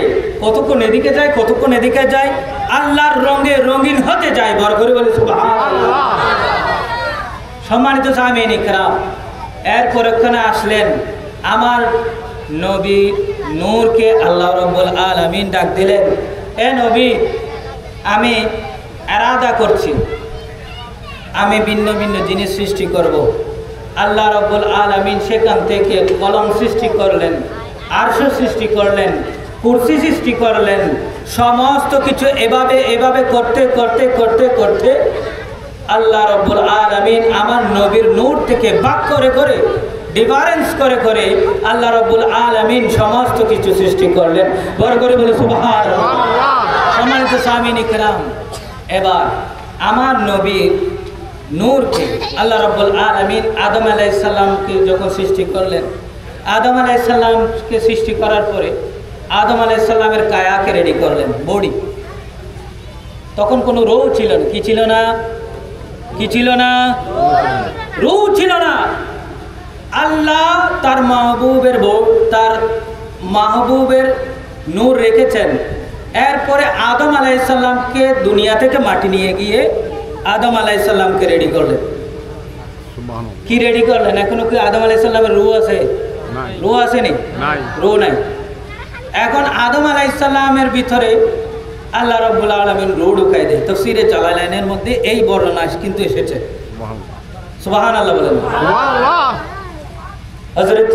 Speaker 1: কতক্ষণ এদিকে যায়, কতক্ষণ এদিকে যায়, আল্লাহর রঙে রঙিন হতে যায়। বড় করে বলে সুবহানাল্লাহ। সম্মানিত সামিঈন ইকরাম, এরপর ওখানে আসলেন আমার নবী নূরকে আল্লাহ রাব্বুল আলামিন ডাক দিলেন, এ নবী, আমি ইরাদা করছি, আমি ভিন্ন ভিন্ন জিনিস সৃষ্টি করব। আল্লাহ রাব্বুল আলামিন সেখান থেকে কলম সৃষ্টি করলেন, আরশ সৃষ্টি করলেন, কুরসি সৃষ্টি করলেন, সমস্ত কিছু এভাবে এভাবে করতে করতে করতে করতে আল্লাহ রাব্বুল আলামিন আমার নবীর নূর থেকে ভাগ করে করে, ডিফারেন্স করে করে আল্লাহ রাব্বুল আলামিন সমস্ত কিছু সৃষ্টি করলেন। বড় করে বলে সুবহানাল্লাহ। সম্মানিত সামিঈন ইকরাম, এবার আমার নবীর নূরকে আল্লাহ রাব্বুল আলামিন আদম আলাইহিস সালামকে যখন সৃষ্টি করলেন, আদম আলাইহিস সালামকে সৃষ্টি করার পরে আদম আলাইহিস সালামের কায়াকে রেডি করলেন, বডি। তখন কোনো রূহ ছিল না, কি ছিল না, কি ছিল না, রূহ ছিল না। আল্লাহ তার মাহবুবের নূর রেখেছেন। এরপরে আদম আলাইহিস সালামকে দুনিয়া থেকে মাটি নিয়ে গিয়ে আদম আলাইহিস সালামকে রেডি করলেন। কি রেডি করলেন? এখনো কি আদম আলাইহিস সালামের রূহ আছে? রূহ আসেনি, রূহ নাই। এখন আদম আলাইহিস সালামের ভিতরে আল্লাহ রাব্বুল আলামিন রূহ ঢুকাই দেয়। তাফসীরে জালালাইনের মধ্যে এই বর্ণনা কিন্তু এসেছে। সুবহানাল্লাহ বলেন। সুবহানাল্লাহ। হযরত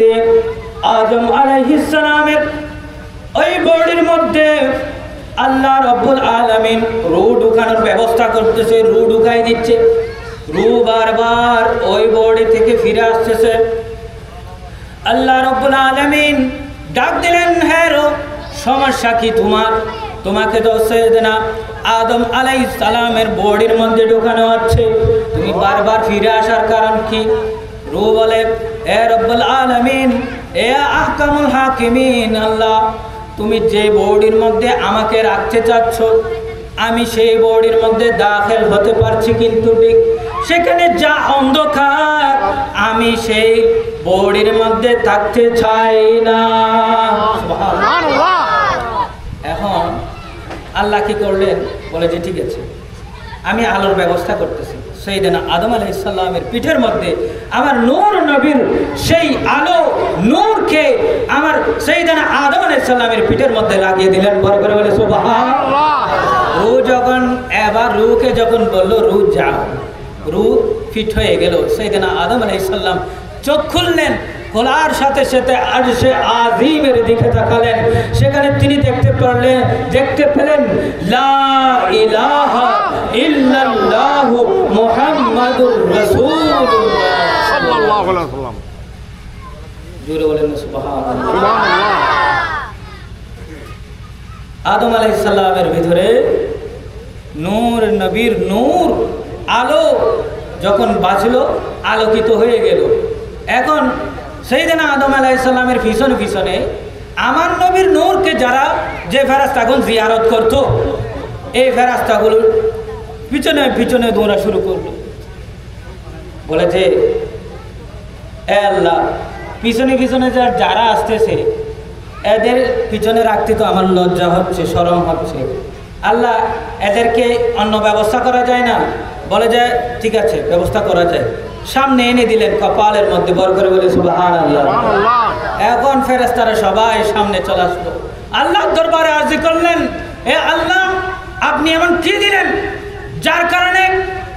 Speaker 1: আদম আলাইহিস সালামের ওই বডির মধ্যে আল্লাহ রাব্বুল আলামিন রূহ ঢুকানোর ব্যবস্থা করতেছে, রূহ ঢুকাই দিচ্ছে, রূহ বারবার ওই বডি থেকে ফিরে আসতেছে। আল্লাহ রাব্বুল আলামিন ডাক দিলেন, হ্যাঁ রূহ, সমস্যা কি তোমার? তোমাকে তো সাইয়েদনা আদম আলাইহিস সালামের বডির মধ্যে ঢুকানো হচ্ছে, তুমি বারবার ফিরে আসার কারণ কি? রূহ বলে, এ রব্বুল আলামিন, এ আহকামুল হাকিমিন, আল্লাহ, তুমি যে বডির মধ্যে আমাকে রাখতে চাচ্ছ, আমি সেই বডির মধ্যে দাখিল হতে পারছি, কিন্তু ঠিক সেখানে যা অন্ধকার, আমি সেই বডির মধ্যে থাকতে চাই না। সুবহানাল্লাহ। এখন আল্লাহ কি করলেন? বলে যে ঠিক আছে, আমি আলোর ব্যবস্থা করতেছি। সাইয়েদনা আদম আলাইহিস সালামের পিঠের মধ্যে আমার নূর নবীর সেই আলো নূরকে আমার সাইয়েদনা আদম আলাইহিস সালামের পিঠের মধ্যে লাগিয়ে দিলেন। বড় করে বলে সুবহানাল্লাহ। রূহ যখন এবার রূহকে যখন বলল রূহ যাও, রূহ ফিট হয়ে গেল। সাইয়েদনা আদম আলাইহিস সালাম চোখ খুললেন, খোলার সাথে সাথে আরশে আজিমের দিকে তাকালেন। সেখানে তিনি দেখতে পেলেন লা ইলাহা ইল্লাল্লাহু মুহাম্মাদুর রাসূলুল্লাহ সাল্লাল্লাহু আলাইহি ওয়াসাল্লাম। জোরে বলেন সুবহানাল্লাহ। সুবহানাল্লাহ। আদম আলাইহিস সালামের ভিতরে নূর, নবীর নূর, আলো যখন বাঁচলো আলোকিত হয়ে গেল। এখন সাইয়েদনা আদম আলাইহিস সালামের পিছনে পিছনে আমার নবীর নূরকে যারা যে ফেরেশতাগণ জিয়ারত করত, এই ফেরেশতাগুলো পিছনে পিছনে দৌড়া শুরু করলো, বলেছে এ আল্লাহ, পিছনে পিছনে যারা আসতেছে এদের পিছনে রাখতে তো আমার লজ্জা হচ্ছে, শরম হচ্ছে। আল্লাহ, এদেরকে অন্য ব্যবস্থা করা যায় না? বলে যায় ঠিক আছে, ব্যবস্থা করা যায়। সামনে এনে দিলেন, কপালের মধ্যে বর করে বলে সুবহানাল্লাহ। এখন ফেরেশতারা সবাই সামনে চলে আসলো, আল্লাহর দরবারে আরজি করলেন, এ আল্লাহ, আপনি এমন কি দিলেন যার কারণে,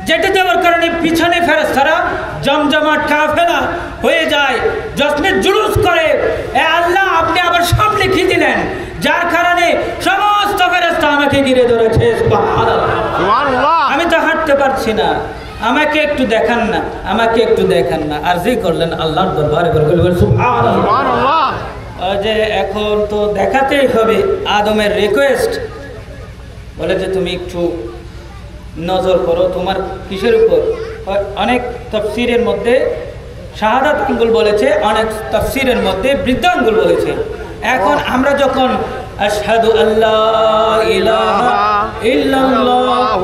Speaker 1: যেটা দেওয়ার কারণে পিছনে ফেরেশতারা জমজমাট কাফেলা হয়ে যায়, জশ্নে জুলুস করে। এ আল্লাহ, আপনি আবার সামনে কি দিলেন যার কারণে সমস্ত ফেরেশতা আমাকে ঘিরে ধরেছে? সুবহানাল্লাহ। আমি তো হাঁটতে পারছি না, আমাকে একটু দেখান না, আমাকে একটু দেখান না। আরজি করলেন আল্লাহর দরবারে, সুবহানাল্লাহ। যে এখন তো দেখাতেই হবে, আদমের রিকোয়েস্ট, বলে যে তুমি একটু নজর করো তোমার কিসের উপর। অনেক তাফসীরের মধ্যে শাহাদাত আঙ্গুল বলেছে, অনেক তাফসীরের মধ্যে বৃদ্ধ আঙ্গুল বলেছে। এখন আমরা যখন আশহাদু আল্লা ইলাহা ইল্লাল্লাহ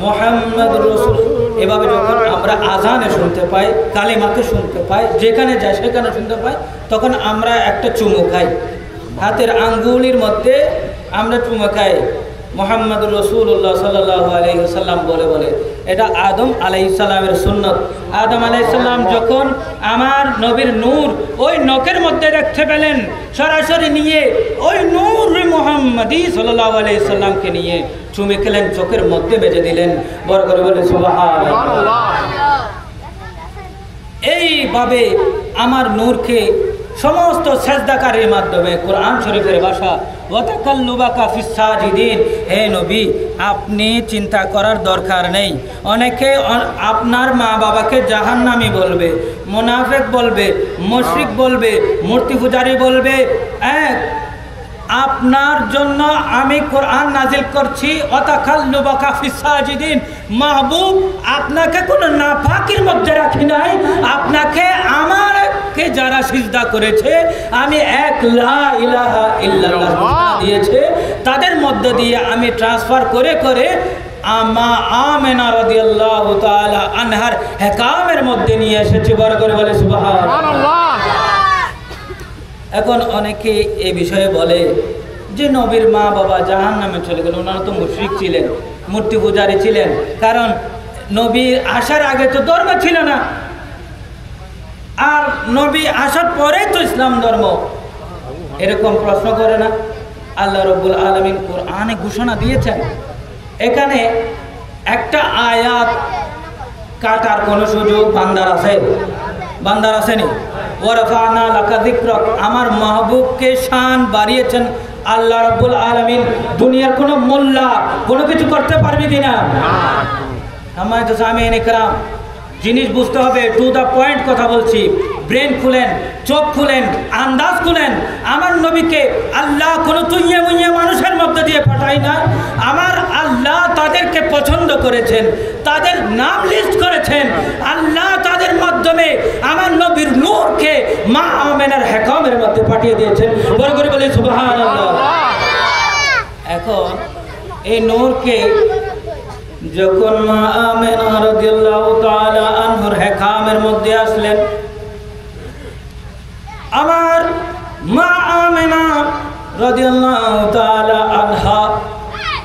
Speaker 1: মুহাম্মাদুর রাসূল এভাবে যখন আমরা আজানে শুনতে পাই, কালিমাতে শুনতে পাই, যেখানে যাই সেখানে শুনতে পাই, তখন আমরা একটা চুমু খাই, হাতের আঙ্গুলির মধ্যে আমরা চুমু খাই মুহাম্মাদুর রাসূলুল্লাহ সাল্লাল্লাহু আলাইহি ওয়াসাল্লাম বলে বলে। এটা আদম আলাইহিস সালামের সুন্নত। আদম আলাইহিস সালাম যখন আমার নবীর নূর ওই নখের মধ্যে দেখতে পেলেন, সরাসরি নিয়ে ওই নূর মুহাম্মাদি সাল্লাল্লাহু আলাইহি সাল্লামকে নিয়ে চুমে খেলেন, চোখের মধ্যে বেজে দিলেন, বড় করে বলে সুবহানাল্লাহ। এইভাবে আমার নূরকে সমস্ত সেজদাকারীর মাধ্যমে, কোরআন শরীফের ভাষা, ওয়াতাকাল্লুবাকা ফিস সাজিদিন, হে নবী আপনি চিন্তা করার দরকার নেই। অনেকে আপনার মা বাবাকে জাহান্নামী বলবে, মুনাফিক বলবে, মুশরিক বলবে, মূর্তি পূজারী বলবে। আপনার জন্য আমি কোরআন নাজিল করছি, ওয়াতাকাল্লুবাকা ফিস সাজিদিন। মাহবুব, আপনাকে কোনো নাপাকির মধ্যে রাখি নাই, আপনাকে আমারকে যারা সিজদা করেছে, আমি এক লা ইলাহা ইল্লাল্লাহ দিয়েছে, তাদের মধ্য দিয়ে আমি ট্রান্সফার করে করে আমেনা রাদিয়াল্লাহু তাআলা আনহার হেকামের মধ্যে নিয়ে এসেছি। বড় করে বলে সুবহানাল্লাহ। এখন অনেকে এই বিষয়ে বলে যে নবীর মা বাবা জাহান্নামে চলে গেল, ওনারা তো মুশরিক ছিলেন, মূর্তি পূজারী ছিলেন, কারণ নবীর আসার আগে তো ধর্ম ছিল না, আর নবী আসার পরে তো ইসলাম ধর্ম। এরকম প্রশ্ন করে না? আল্লাহ রাব্বুল আলামিন কোরআনে ঘোষণা দিয়েছেন, এখানে একটা আয়াত কাটার কোনো সুযোগ বান্দার আছে? বান্দার আসেনি? ওয়ারাফানা লাকা যিকরাক, আমার মাহবুবকে শান বাড়িয়েছেন আল্লাহ রাব্বুল আলামিন। দুনিয়ার কোনো মোল্লা কোনো কিছু করতে পারবে কিনা? আমার তো সামিন ইকরাম, জিনিস বুঝতে হবে, টু দ্য পয়েন্ট কথা বলছি। ব্রেন খুলেন, চোখ খুলেন, আন্দাজ খুলেন। আমার নবীকে আল্লাহ কোনো তুইয়ে মুইয়ে মানুষের মধ্যে দিয়ে পাঠায় না। আমার আল্লাহ তাদেরকে পছন্দ করেছেন, তাদের নাম লিস্ট করেছেন। আল্লাহ তাদের মাধ্যমে আমার নবীর নূরকে মা আমেনার হেকামের মধ্যে পাঠিয়ে দিয়েছেন। বড় করে বলি সুবহানাল্লাহ। এখন এই নূরকে যখন মা আমেনা রাদিয়াল্লাহু তাআলা আনহার হেকামের মধ্যে আসলেন, আমার মা আমেনা রাদিয়াল্লাহু তাআলা আনহা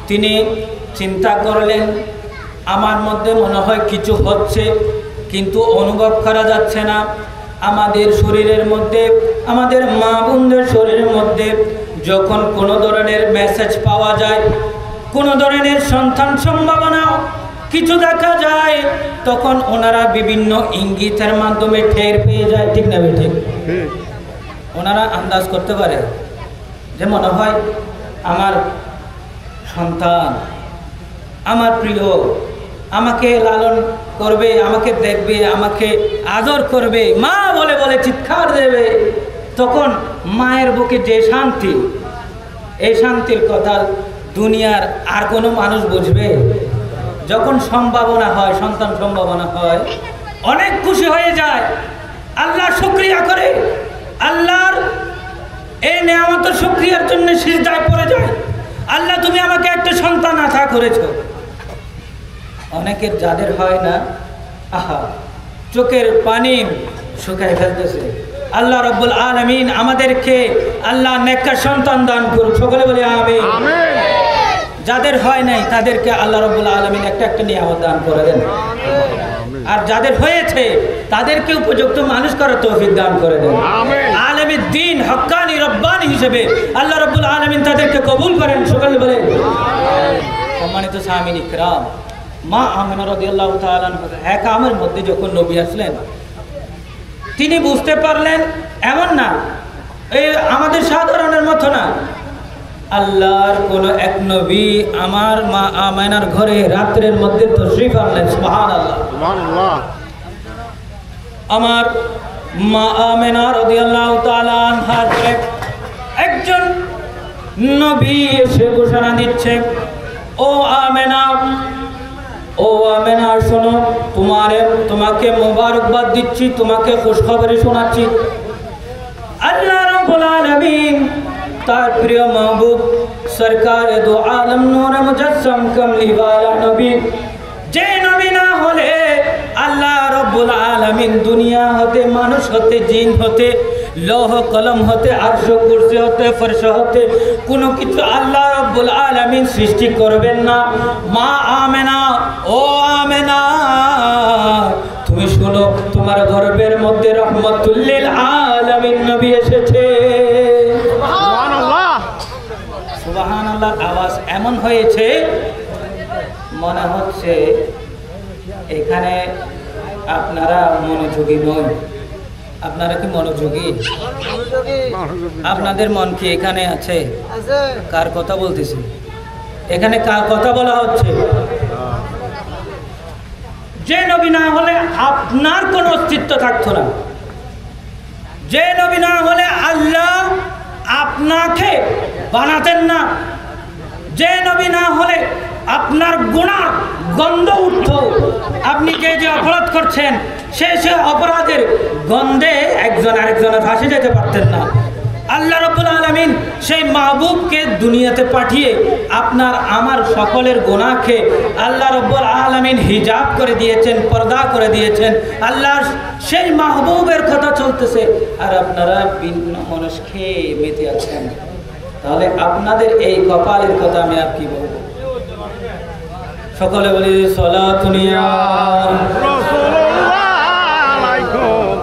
Speaker 1: তিনি চিন্তা করলেন, আমার মধ্যে মনে হয় কিছু হচ্ছে, কিন্তু অনুভব করা যাচ্ছে না। আমাদের শরীরের মধ্যে, আমাদের মা বোনদের শরীরের মধ্যে যখন কোনো ধরনের মেসেজ পাওয়া যায়, কোনো ধরনের সন্তান সম্ভাবনা কিছু দেখা যায়, তখন ওনারা বিভিন্ন ইঙ্গিতের মাধ্যমে টের পেয়ে যায়। ঠিক না ঠিক? ওনারা আন্দাজ করতে পারে যে মনে হয় আমার সন্তান, আমার প্রিয়, আমাকে লালন করবে, আমাকে দেখবে, আমাকে আদর করবে, মা বলে বলে চিৎকার দেবে। তখন মায়ের বুকে যে শান্তি, এই শান্তির কথা দুনিয়ার আর কোনো মানুষ বুঝবে? যখন সম্ভাবনা হয়, সন্তান সম্ভাবনা হয়, অনেক খুশি হয়ে যায়, আল্লাহ শুকরিয়া করে, আল্লাহর এই নেয়ামতের শুকরিয়ার জন্য সিজদায় পড়ে যায়, আল্লাহ তুমি আমাকে একটা সন্তান আতা করেছো। অনেকের যাদের হয় না, আহা চোখের পানি শুকায় ফেলতেছে। আল্লাহ রাব্বুল আলামিন আমাদেরকে আল্লাহ নেককার সন্তান দান করুন, সকলে বলে আমিন। যাদের হয় নাই তাদেরকে আল্লাহ রাব্বুল আলামিন একটা একটা নিয়ামত দান করে দেন, আর যাদের হয়েছে তাদেরকে উপযুক্ত মানুষ করার তৌফিক দান করে দেন। আলেমে দ্বীন হক্কানি রব্বানি হিসেবে আল্লাহ রাব্বুল আলামিন তাদেরকে কবুল করেন, সকলে বলে সম্মানিত সামিন ইকরাম, মা আমেনা রাদিয়াল্লাহু তাআলা এক আমের মধ্যে যখন নবী আসলেন, তিনি বুঝতে পারলেন এমন না, এই আমাদের সাধারণের মতো না, আল্লাহর কোন এক নবী আমার মা আমেনার ঘরে রাত্রের মধ্যে তশরিফ আনলেন। সুবহানাল্লাহ, সুবহানাল্লাহ। আমার মা আমেনা রাদিয়াল্লাহু তাআলা আনহার ঘরে একজন নবী এসে ঘোষণা দিচ্ছে, ও আমেনা, ও আমেনা শোনো, তোমাকে মোবারকবাদ দিচ্ছি, তোমাকে খুশখবরি শোনাচ্ছি। আল্লাহ রাব্বুল আলামিন তার প্রিয় মাহবুব সরকারে দো আলম নূর মুজাসসাম কামলি ওয়ালা নবী, যে নবী না হলে আল্লাহ রাব্বুল আলামিন দুনিয়া হতে, মানুষ হতে, জিন হতে, লৌহ কলম হতে, আরশ কুরসি হতে, ফরশ হতে কোনো কিছু আল্লাহ রাব্বুল আলামিন সৃষ্টি করবেন না। মা আমেনা, ও আমেনা তুমি শোনো, তোমার গর্ভের মধ্যে রহমাতুল লিল আলামিন নবী এসেছে। সুবহানাল্লাহ, সুবহানাল্লাহ। আওয়াজ এমন হয়েছে মনে হচ্ছে এখানে আপনারা মনোযোগী নন। আপনারা কি মনোযোগী? আপনাদের মন কি এখানে আছে? কার কথা বলতেছি? এখানে কার কথা বলা হচ্ছে? যে নবী না হলে আপনার কোনো অস্তিত্ব থাকতো না, যে নবী না হলে আল্লাহ আপনাকে বানাতেন না, যে নবী না হলে আপনার গুনাহ গন্ধ উঠত, আপনি যে অপরাধ করছেন সে অপরাধের গন্ধে একজন আরেকজনের ফাঁসে যেতে পারতেন না। আল্লাহ রাব্বুল আলামিন সেই মাহবুবকে দুনিয়াতে পাঠিয়ে আপনার আমার সকলের গুনাহকে আল্লাহ রাব্বুল আলামিন হিজাব করে দিয়েছেন, পর্দা করে দিয়েছেন। আল্লাহ সেই মাহবুবের কথা চলতেছে আর আপনারা ভিন্ন মানুষকে মেতে আছেন। তাহলে আপনাদের এই কপালের কথা আমি আর কি বলবো? সকলে বলি সালাতুন ইয়া রাসূলুল্লাহ আলাইকুম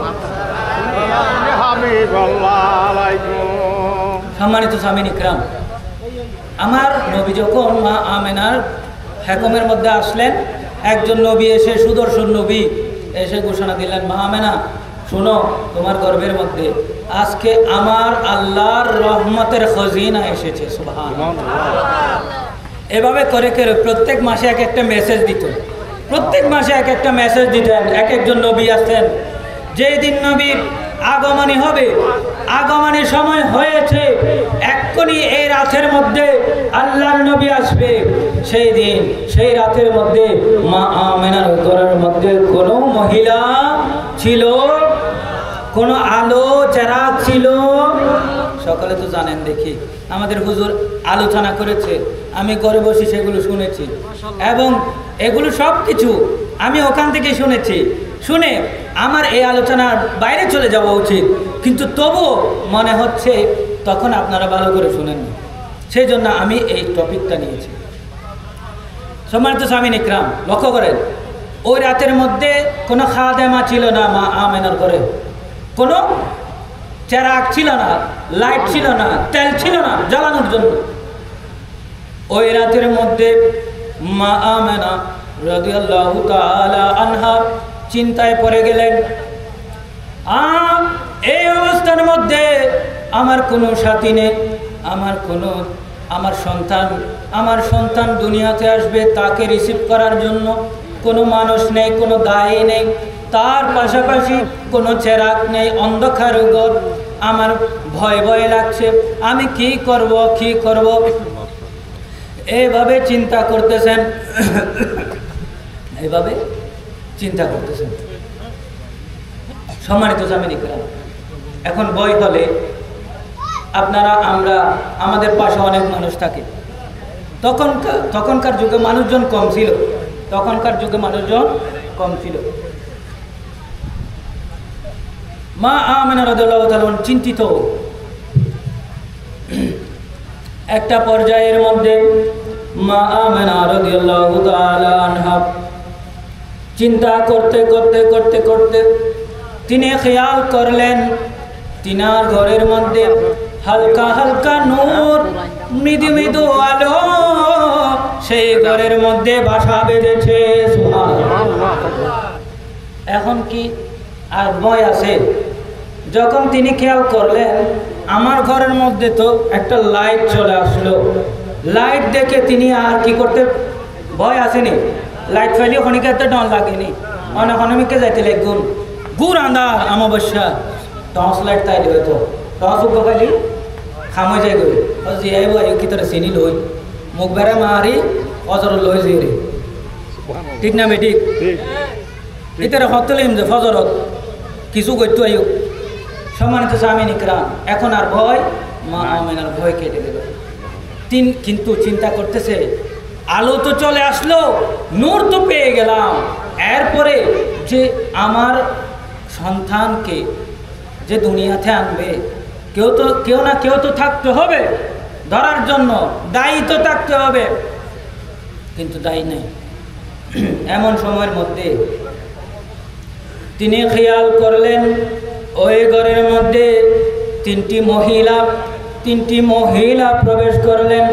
Speaker 1: হাবিবাল্লাহ আলাইকুম। সম্মানিত সামিন ইকরাম, আমার নবী যখন মা আমেনার হেকমের মধ্যে আসলেন, একজন নবী এসে, সুদর্শন নবী এসে ঘোষণা দিলেন, মা আমেনা শোনো, তোমার গর্ভের মধ্যে আজকে আমার আল্লাহর রহমতের খজিনা এসেছে। সুবহানাল্লাহ। এভাবে করে করে প্রত্যেক মাসে এক একটা মেসেজ দিত, প্রত্যেক মাসে এক একটা মেসেজ দিতেন। এক একজন নবী আসতেন, যেই দিন নবীর আগমনী হবে, আগমনের সময় হয়েছে, এক্ষুনি এই রাতের মধ্যে আল্লাহর নবী আসবে, সেই দিন সেই রাতের মধ্যে মা আমেনার ঘরের মধ্যে কোনো মহিলা ছিল, কোনো আলো চেরাগ ছিল? সকলে তো জানেন, দেখি আমাদের হুজুর আলোচনা করেছে, আমি ঘরে বসে সেগুলো শুনেছি, এবং এগুলো সব কিছু আমি ওখান থেকে শুনেছি। শুনে আমার এই আলোচনার বাইরে চলে যাওয়া উচিত, কিন্তু তবুও মনে হচ্ছে তখন আপনারা ভালো করে শুনেননি, সেই জন্য আমি এই টপিকটা নিয়েছি। সম্মানিত সামিন ইকরাম, লক্ষ্য করেন, ওই রাতের মধ্যে কোনো খাদেমা ছিল না মা আমেনার ঘরে, কোনো চেরাগ ছিল না, লাইট ছিল না, তেল ছিল না জ্বালানোর জন্য। ওই রাতের মধ্যে মা আমেনা রাদিয়াল্লাহু তাআলা আনহা চিন্তায় পড়ে গেলেন, এই অবস্থার মধ্যে আমার কোনো সাথী নেই, আমার সন্তান দুনিয়াতে আসবে, তাকে রিসিভ করার জন্য কোনো মানুষ নেই, কোনো দায়ী নেই, তার পাশাপাশি কোনো চেরাগ নেই, অন্ধকার ঘর, আমার ভয় ভয় লাগছে, আমি কি করব। এইভাবে চিন্তা করতেছেন। এইভাবে চিন্তা করতেছেন। সম্মানিত সামিনিকরা, এখন ভয় হলে আপনারা আমরা আমাদের পাশে অনেক মানুষ থাকে। তখনকার যুগে মানুষজন কম ছিল, মা আমেনা রাদিয়াল্লাহু তাআলা চিন্তিত। একটা পর্যায়ের মধ্যে মা আমেনা রাদিয়াল্লাহু তাআলা আনহা চিন্তা করতে তিনি খেয়াল করলেন তিনার ঘরের মধ্যে হালকা হালকা নূর, মৃদু মৃদু আলো সেই ঘরের মধ্যে বাসা বেঁধেছে। এখন কি আর ভয় আছে? যখন তিনি খেয়াল করলেন আমার ঘরের মধ্যে তো একটা লাইট চলে আসলো, লাইট দেখে তিনি আর কি করতে ভয় আসেনি। লাইট ফাইলে খনিকে একটা ডর লাগেনি, অনেক অনেকে যাইতে লাগুন গুড় আন্দার অমাবস্যা টর্চ লাইট তাইলে হয়তো টর্চ উপ খাইলি খামে যাই গই জিয়াইব কি তোরা চিনি লই মুখ বেড়া মারি অজর লই যাই রে, ঠিক না বে? ঠিক এটারে হতলিম যে ফজরত কিছু করতে আইও। সম্মানিত সামিনিকরা, এখন আর ভয় মা আমেনার ভয় কেটে গেল। কিন্তু চিন্তা করতেছে আলো তো চলে আসলো, নূর তো পেয়ে গেলাম, এরপরে যে আমার সন্তানকে যে দুনিয়াতে আনবে কেউ না কেউ তো থাকতে হবে ধরার জন্য, দায়ী তো থাকতে হবে, কিন্তু দায়ী নেই। এমন সময়ের মধ্যে তিনি খেয়াল করলেন ওই ঘরের মধ্যে তিনটি মহিলা প্রবেশ করলেন,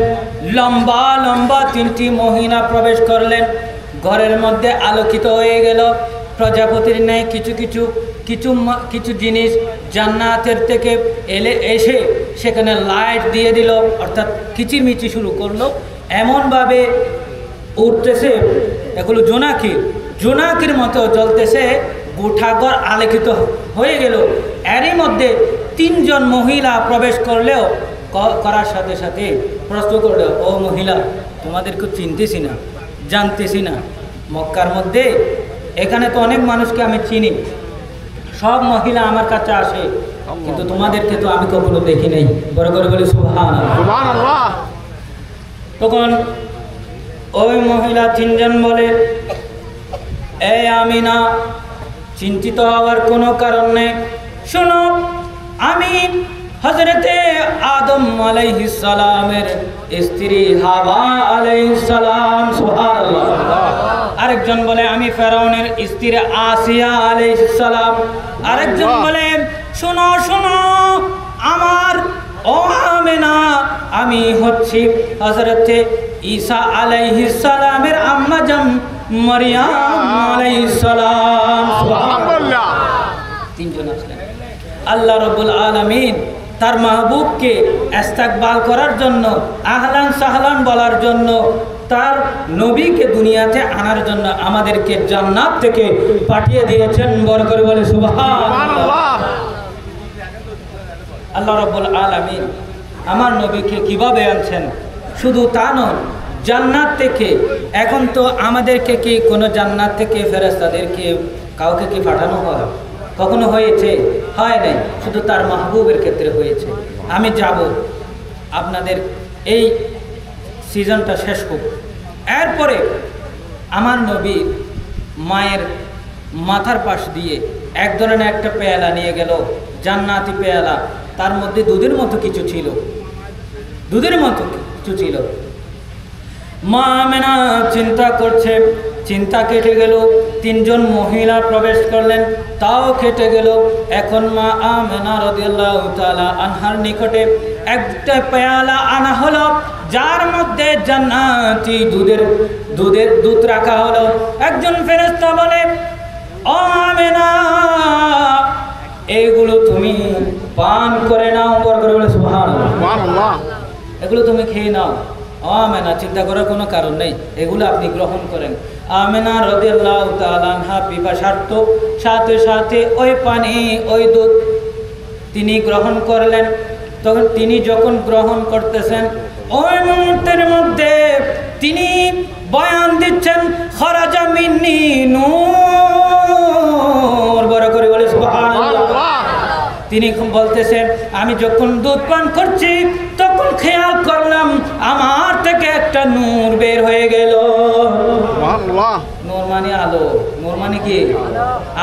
Speaker 1: লম্বা লম্বা তিনটি মহিলা প্রবেশ করলেন। ঘরের মধ্যে আলোকিত হয়ে গেল প্রজাপতির ন্যায় কিছু জিনিস জান্নাতের থেকে এসে সেখানে লাইট দিয়ে দিল, অর্থাৎ কিচিরমিচি শুরু করলো, এমনভাবে উঠতেছে এগুলো জোনাকির মতো জ্বলতেছে, গোটা ঘর আলোকিত হয়ে গেল। এরই মধ্যে তিনজন মহিলা প্রবেশ করার সাথে সাথে প্রশ্ন করলো, ও মহিলা, তোমাদেরকে চিনতেছি না, জানতেছি না, মক্কার মধ্যে এখানে তো অনেক মানুষকে আমি চিনি, সব মহিলা আমার কাছে আসে, কিন্তু তোমাদেরকে তো আমি কখনো দেখি নাই। বড় করে বলি সুবহানাল্লাহ। তখন ওই মহিলা তিনজন বলে, এই আমিনা, চিন্তিত হওয়ার কোনো কারণ নেই, শোনো, আমি হযরতে আদম আলাইহিস সালামের স্ত্রী হাওয়া আলাইহিস সালাম। সুবহানাল্লাহ। আরেকজন বলে আমি ফেরাউনের স্ত্রী আসিয়া আলাইহিস সালাম। আরেকজন বলে শোনো আমার ও আমেনা, আমি হচ্ছি হযরতে ঈসা আলাইহিস সালামের আম্মা জান মারইয়াম আলাইহিস সালাম। সুবহানাল্লাহ। তিনজন আসলেন। আল্লাহ রাব্বুল আলামিন তার মাহবুবকে ইস্তেকবাল করার জন্য, আহলান সাহলান বলার জন্য, তার নবীকে দুনিয়াতে আনার জন্য আমাদেরকে জান্নাত থেকে পাঠিয়ে দিয়েছেন। বড় করে বলে সুবহানাল্লাহ। আল্লাহ রাব্বুল আলামিন আমার নবীকে কিভাবে আনছেন? শুধু তা নয়, জান্নাত থেকে। এখন তো আমাদেরকে কি কোনো জান্নাত থেকে ফেরেশতাদেরকে কাউকে কি পাঠানো হয়? কখনো হয়েছে? হয় নাই। শুধু তার মাহবুবের ক্ষেত্রে হয়েছে। আমি যাব, আপনাদের এই সিজনটা শেষ হোক, এরপরে আমার নবীর মায়ের মাথার পাশ দিয়ে এক ধরনের একটা পেয়ালা নিয়ে গেল, জান্নাতি পেয়ালা, তার মধ্যে দুধের মতো কিছু ছিল। মা আমেনা চিন্তা করছে, চিন্তা কেটে গেল। তিনজন মহিলা প্রবেশ করলেন, তাও কেটে গেল। এখন মা আমেনা রাদিয়াল্লাহু তাআলা আনহার নিকটে একটা পেয়ালা আনা হলো, যার মধ্যে জান্নাতি দুধ রাখা হলো। একজন ফেরেশতা বলে, ও আমেনা, এইগুলো তুমি পান করে নাও। বড় করে বলে সুবহানাল্লাহ। এগুলো তুমি খেয়ে নাও। আমেনা চিন্তা করার কোনো কারণ নেই, এগুলো আপনি গ্রহণ করেন। আমেনা রাদিয়াল্লাহু তাআলা আনহা পিপাসার্ত, সাথে সাথে ওই পানি, ওই দুধ তিনি গ্রহণ করলেন। তখন তিনি যখন গ্রহণ করতেছেন, ওই মুহূর্তের মধ্যে তিনি বয়ান দিচ্ছেন, খারাজা মিন্নি আমি যখন দুধ পান করছি তখন খেয়াল করলাম আমার থেকে একটা নূর বের হয়ে গেল।
Speaker 2: সুবহানাল্লাহ।
Speaker 1: নূর মানে আলো, নূর মানে কি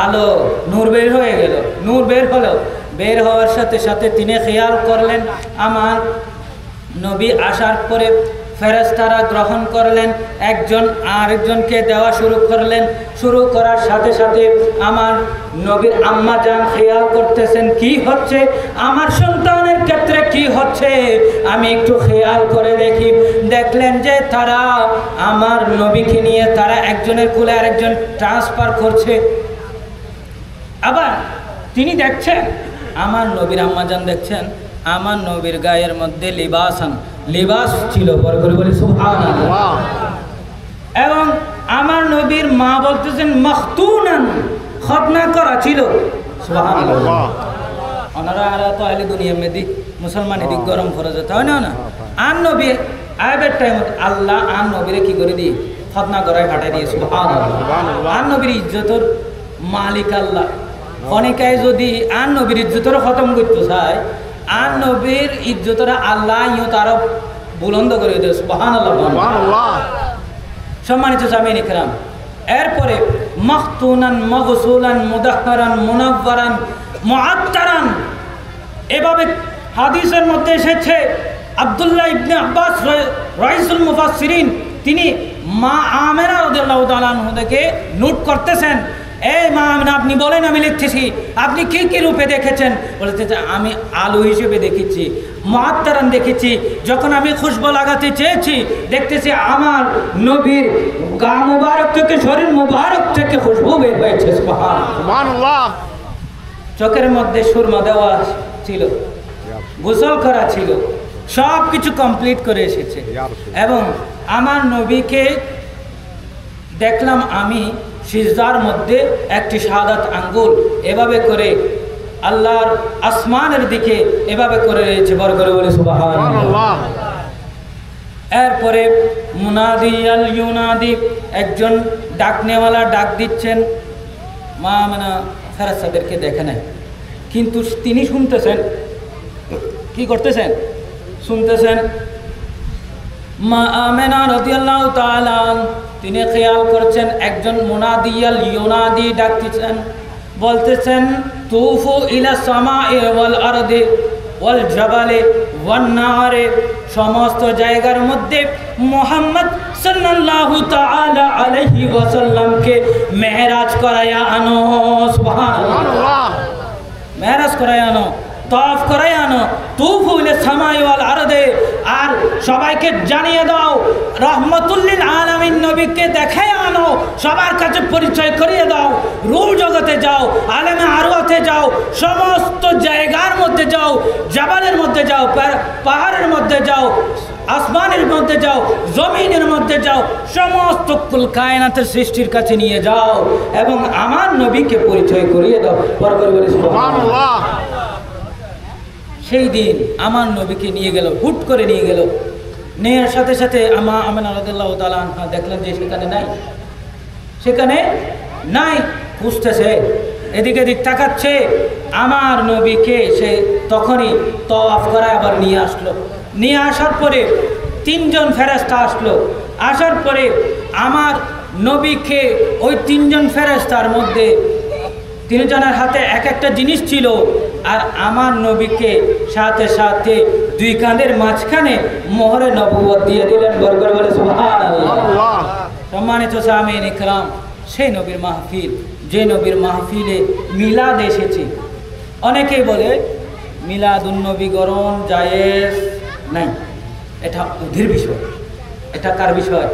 Speaker 1: আলো। নূর বের হয়ে গেল, নূর বের হলো। বের হওয়ার সাথে সাথে তিনি খেয়াল করলেন আমার নবী আসার পরে ফেরেশতারা গ্রহণ করলেন, একজন আরেকজনকে দেওয়া শুরু করলেন। শুরু করার সাথে সাথে আমার নবীর আম্মা জান খেয়াল করতেছেন কি হচ্ছে, আমার সন্তানের ক্ষেত্রে কি হচ্ছে। আমি একটু খেয়াল করে দেখি, দেখলেন যে তারা আমার নবীকে নিয়ে তারা একজনের কোলে আরেকজন ট্রান্সফার করছে। আবার তিনি দেখছেন আমার নবীর আম্মা জান দেখছেন আমার নবীর গায়ের মধ্যে লিবাস ছিল, বড় করে বলি সুবহানাল্লাহ। এবং আমার নবীর মা বলতেছেন মাখতুনান, খতনা করা ছিল, সুবহানাল্লাহ। ওনারা আর তো আহলে দুনিয়া মে দি মুসলমান এদিক গরম করে যেতে হয় না। আর নবী আইবের টাইম আল্লাহ আর নবীরে কি করে দিয়ে খতনা করায় ফাটাই দিয়ে, সুবহানাল্লাহ। আর নবীর ইজ্জতের মালিক আল্লাহ। অনেকায় যদি আর নবীর ইজ্জতের খতম করতে চায়, আর নবীর ইজ্জতরা আল্লাহ ইও তারা বুলন্দ করে দেয়, সুবহানাল্লাহ। সম্মানিত সামিন ইকরাম, এরপরে মাখতুনান মাগসুলান মুদাহহারান মুনাওয়ারান মুআত্তারান, এভাবে হাদিসের মধ্যে এসেছে। আব্দুল্লাহ ইবনে আব্বাস রাইসুল মুফাসসিরিন তিনি মা আমেনা রাদিয়াল্লাহু তাআলা আনহা থেকে নোট করতেছেন, এই মা আমেনা আপনি বলেন আমি লিখতেছি, আপনি কি কি রূপে দেখেছেন? বলতেছে আমি আলো হিসেবে দেখেছি, মুআত্তারান দেখেছি। যখন আমি খুশবু লাগাতে চেয়েছি দেখতেছি আমার নবীর গা মুবারক থেকে শরীর মুবারক থেকে খুশবু বের হয়েছে, সুবহানাল্লাহ। চোখের মধ্যে সুরমা দেওয়া ছিল, গোসল করা ছিল, সব কিছু কমপ্লিট করে এসেছে। এবং আমার নবীকে দেখলাম আমি সিজদার মধ্যে একটি শাহাদাত আঙ্গুল এভাবে করে আল্লাহর আসমানের দিকে এভাবে করে রয়েছে, বড় করে বলে সুবহানাল্লাহ। এরপরে মুনাদি আল ইউনাদি, একজন ডাকনেওয়ালা ডাক দিচ্ছেন। মা আমেনা ফেরেশতাদেরকে দেখে নাই, কিন্তু তিনি শুনতেছেন। কি করতেছেন? শুনতেছেন। মা আমেনা রাদিয়াল্লাহু তাআলা তিনি খেয়াল করছেন একজন মুনাদিয়াল ইউনাদি ডাকতেছেন, বলতেছেন তুফু ইলা সামা'i ওয়াল আরদি ওয়াল জাবালি ওয়ান নাহারে, সমস্ত জায়গার মধ্যে মুহাম্মদ সাল্লাল্লাহু তাআলা আলাইহি ওয়াসাল্লামকে মেরাজ করায়া আনো, সুবহানাল্লাহ। মেরাজ করায়া আনো, তাওয়াফ করাই আনো, তুফু ইলা সামাই ওয়াল আরদে, আর সবাইকে জানিয়ে দাও রহমাতুল লিল আলামিন নবীকে দেখায় আনো, সবার কাছে পরিচয় করিয়ে দাও। রূহ জগতে যাও, আলেমে আরওয়াতে যাও, সমস্ত জায়গার মধ্যে যাও, জাবালের মধ্যে যাও, পাহাড়ের মধ্যে যাও, আসমানের মধ্যে যাও, জমিনের মধ্যে যাও, সমস্ত কুল কায়নাতের সৃষ্টির কাছে নিয়ে যাও এবং আমার নবীকে পরিচয় করিয়ে দাও, বরকত বলে সুবহানাল্লাহ। সেই দিন আমার নবীকে নিয়ে গেল, হুট করে নিয়ে গেল। নেওয়ার সাথে সাথে আমেনা রাদিয়াল্লাহু তাআলা আনহা দেখলেন যে সেখানে নাই, খুঁজতেছে, এদিক এদিক তাকাচ্ছে। আমার নবীকে সে তখনই তাওয়াফ করা আবার নিয়ে আসলো। নিয়ে আসার পরে তিনজন ফেরেশতা আসলো। আসার পরে আমার নবীকে ওই তিনজন ফেরেশতার মধ্যে তিনজনের হাতে এক একটা জিনিস ছিল, আর আমার নবীকে সাথে সাথে দুই কাঁধের মাঝখানে মোহরে নবুয়ত দিয়ে দিলেন, বরকত বলে সুবহানাল্লাহ। সম্মানিত সামিন ইকরাম, সেই নবীর মাহফিল, যে নবীর মাহফিলে মিলাদ এসেছে। অনেকেই বলে মিলাদুন নবী গরম জায়েজ নাই, এটা ওদের বিষয়। এটা কার বিষয়?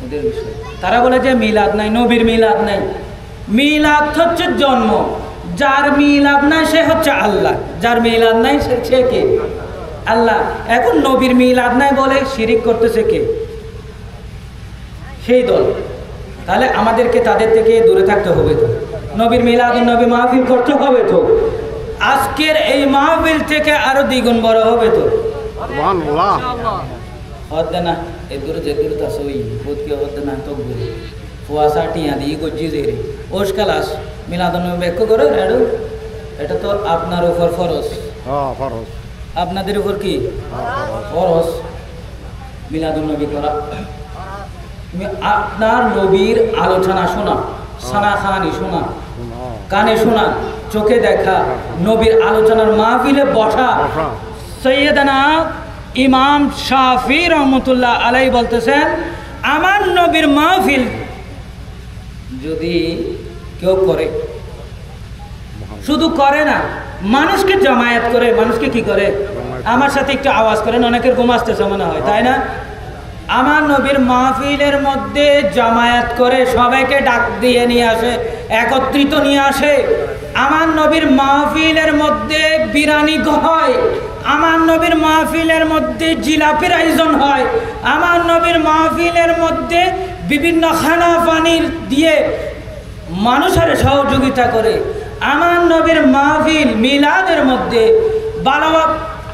Speaker 1: ওদের বিষয়। তারা বলে যে মিলাদ নাই, নবীর মিলাদ নাই। মিলাদ হচ্ছে জন্ম, যার মিলাদ নাই সে হচ্ছে আল্লাহ, যার মিলাদ নাই সে কে? আল্লাহ। এখন নবীর মিলাদ নাই বলে শিরিক করতেছে কে? সেই দল। তাহলে আমাদেরকে তাদের থেকে দূরে থাকতে হবে তো, নবীর মিলাদ নবী মাহফিল করতে হবে তো, আজকের এই মাহফিল থেকে আরো দ্বিগুণ বড় হবে তো, সুবহানাল্লাহ। হদ না এ দূরে যে দূরে তা সই বহুত কি হদ না তো বলে ফুয়াশা টিয়া দিয়ে গজ্জি দেরে ওস ক্লাস মিলাদ নবী ব্যাখ্যা করে রেডো, এটা তো আপনার উপর ফরজ,
Speaker 2: হ্যাঁ ফরজ
Speaker 1: আপনাদের উপর কি
Speaker 2: ফরজ
Speaker 1: ফরজ মিলাদুন নবী করা। আপনার নবীর আলোচনা শোনা, সানাখানি শোনা, কানে শোনা, চোখে দেখা, নবীর আলোচনার মাহফিলে বসা। সৈয়দনা ইমাম শাফি রহমতুল্লাহ আলাই বলতেছেন, আমার নবীর মাহফিল যদি কেউ করে, শুধু করে না, মানুষকে জমায়েত করে, মানুষকে কি করে, আমার সাথে একটু আওয়াজ করেন, অনেকের ঘুম আসতেছে মনে হয়, তাই না? আমার নবীর মাহফিলের মধ্যে জামায়াত করে সবাইকে ডাক দিয়ে নিয়ে আসে, একত্রিত নিয়ে আসে। আমার নবীর মাহফিলের মধ্যে বিরিয়ানি হয়, আমার নবীর মাহফিলের মধ্যে জিলাপির আয়োজন হয়, আমার নবীর মাহফিলের মধ্যে বিভিন্ন খানা পানির দিয়ে মানুষের সহযোগিতা করে। আমার নবীর মাহফিল মিলাদের মধ্যে ভালো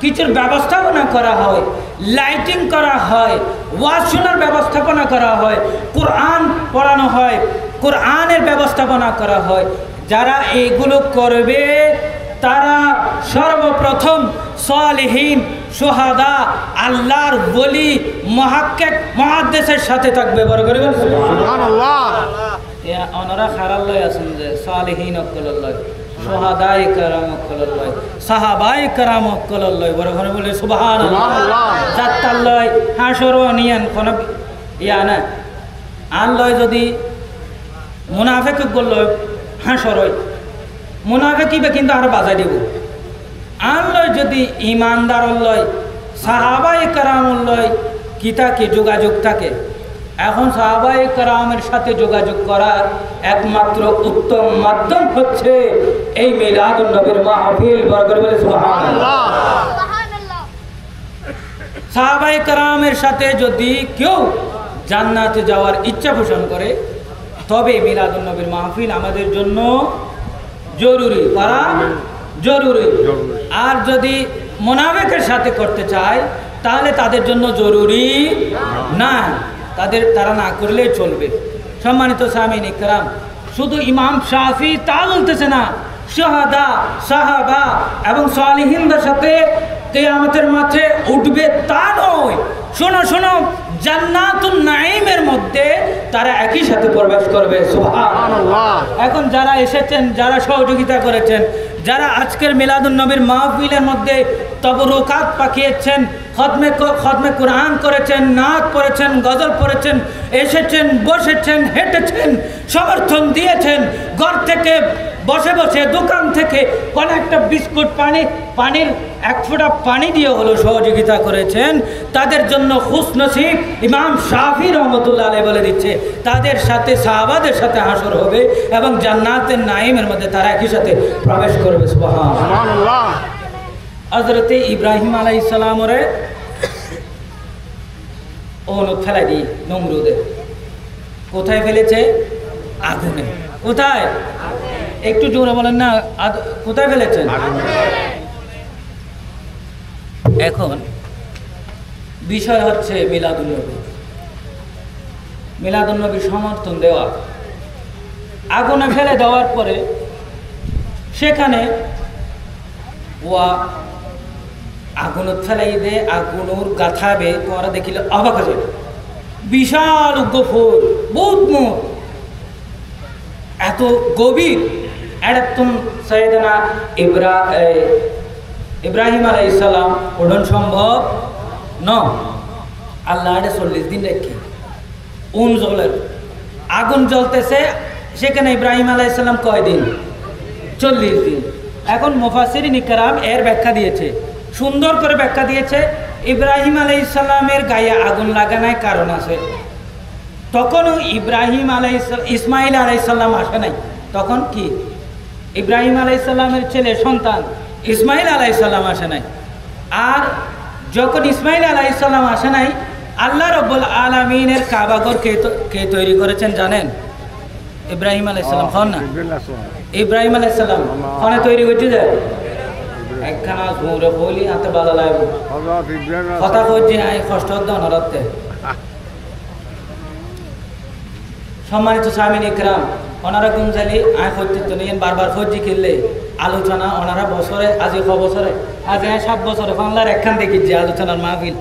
Speaker 1: কিছুর ব্যবস্থাপনা করা হয়, লাইটিং করা হয়, ওয়াজ শোনার ব্যবস্থাপনা করা হয়, কোরআন পড়ানো হয়, কোরআনের ব্যবস্থাপনা করা হয়। যারা এগুলো করবে তারা সর্বপ্রথম সালেহীন, শুহাদা, আল্লাহর ওলি, মুহাক্কিক, মুহাদ্দিসের সাথে থাকবে। বড় করে বলুন সুবহানাল্লাহ। ওনারা খারাল্লাই আছেন যে সালেহীন অকল্লাহ, শুহাদায়ে কেরাম অকল্লাহ, সাহাবায়ে কেরাম অকল্লাহ। বড় করে বলে সুবহানাল্লাহ। জাত্তাল্লাহ হাসর নিয়ান কোন ইয়া না আল্লাহ যদি মুনাফিক বলল হাসর হয়, মুনাফিকই কিন্তু আর বাজাই দেব। আল্লাহ যদি ইমানদার লয়, সাহাবায়ে কেরাম লয়, কি থাকে যোগাযোগ থাকে। এখন সাহাবায়ে কেরামের সাথে যোগাযোগ করার একমাত্র উত্তম মাধ্যম হচ্ছে এই মিলাদুন নবীর মাহফিল। বড় করে বলে সুবহানাল্লাহ। সাহাবায়ে কেরামের সাথে যদি কেউ জান্নাতে যাওয়ার ইচ্ছা পোষণ করে, তবে মিলাদুন নবীর মাহফিল আমাদের জন্য জরুরি, করা জরুরি। আর যদি মুনাফিকের সাথে করতে চায় তাহলে তাদের জন্য জরুরি না, তারা না করলেই চলবে। সম্মানিত সামিন ইকরাম, শুধু ইমাম শাফি তা বলতেছে না, শুহাদা, সাহাবা এবং সালেহীনদের সাথে কিয়ামতের মাঠে উঠবে তা নয়। শোনো শোনো, জান্নাতুন নাঈমের মধ্যে তারা একই সাথে প্রবেশ করবে। সুবহানাল্লাহ। এখন যারা এসেছেন, যারা সহযোগিতা করেছেন, যারা আজকের মিলাদুন নবীর মাহফিলের মধ্যে তবরুকাত পাঠিয়েছেন, খতমে কোরআন করেছেন, নাত পড়েছেন, গজল পড়েছেন, এসেছেন, বসেছেন, হেঁটেছেন, সমর্থন দিয়েছেন, ঘর থেকে বসে বসে, দোকান থেকে কোনো একটা বিস্কুট, পানির এক ফোঁটা পানি দিয়ে হলো সহযোগিতা করেছেন, তাদের জন্য খুশনসিব ইমাম শাফি রহমতুল্লাহ আলাইহি বলে দিচ্ছে, তাদের সাথে সাহাবাদের সাথে হাসর হবে এবং জান্নাতের নাঈমের মধ্যে তারা একই সাথে প্রবেশ করবে। সুবহানাল্লাহ। হযরতে ইব্রাহিম আলাইহিস সালামরে ওনত ফেলাই দি নমরুদে। কোথায় ফেলেছে? আগুনে। কোথায়? একটু জোরে বলেন না, কোথায় ফেলেছেন? এখন বিষয় হচ্ছে মিলাদুন নবী। মিলাদুন নবী সমর্থন দেওয়া, আগুনে ফেলে দেওয়ার পরে সেখানে আগুনত ফেলাই দে, আগুনুর গাথাবে, তোরা দেখিলে অবাক হয়ে যাবে। বিশাল গফুর, বহুত মোট, এত গভীর। এরকম সৈয়দনা ইব্রাহিম আলাইহিস সালাম ওঠন সম্ভব ন। আল্লাহ 40 দিন রেখে জলের আগুন জ্বলতেছে, সেখানে ইব্রাহিম আলাইহিস সালাম কয় দিন? 40 দিন। এখন মুফাসসিরিন ইকরাম এর ব্যাখ্যা দিয়েছে, সুন্দর করে ব্যাখ্যা দিয়েছে। ইব্রাহিম আলাইহিস সালামের গায়ে আগুন লাগানোর কারণ আছে। তখনও ইসমাইল আলাইহিস সালাম আসে নাই। তখন কি ইব্রাহিম আলাইহিস সালামের ছেলে সন্তান ইসমাইল আলাইহিস সালাম আসে নাই। আর যখন ইসমাইল আলাইহিস সালাম আসে নাই, আল্লাহ রাব্বুল আলামিনের কাবাঘর কে তৈরি করেছেন জানেন? ইব্রাহিম আলাইহিস সালাম। হন না? ইব্রাহিম আলাইহিস সালাম কোনে তৈরি করতে যায়? একখানা ঘুরে বলি হাতে বালা লাগবে কথা কইছি, আই কষ্ট দনরতে। সম্মানিত সামিন ইকরাম, ওনারা গুমজালি আয় করতে তো বারবার ফৌজি খেললে আলোচনা ওনারা বছরে, আজ 6 বছরে আজ 7 বছরে বাংলার একখান দেখি যে আলোচনার মাহফিল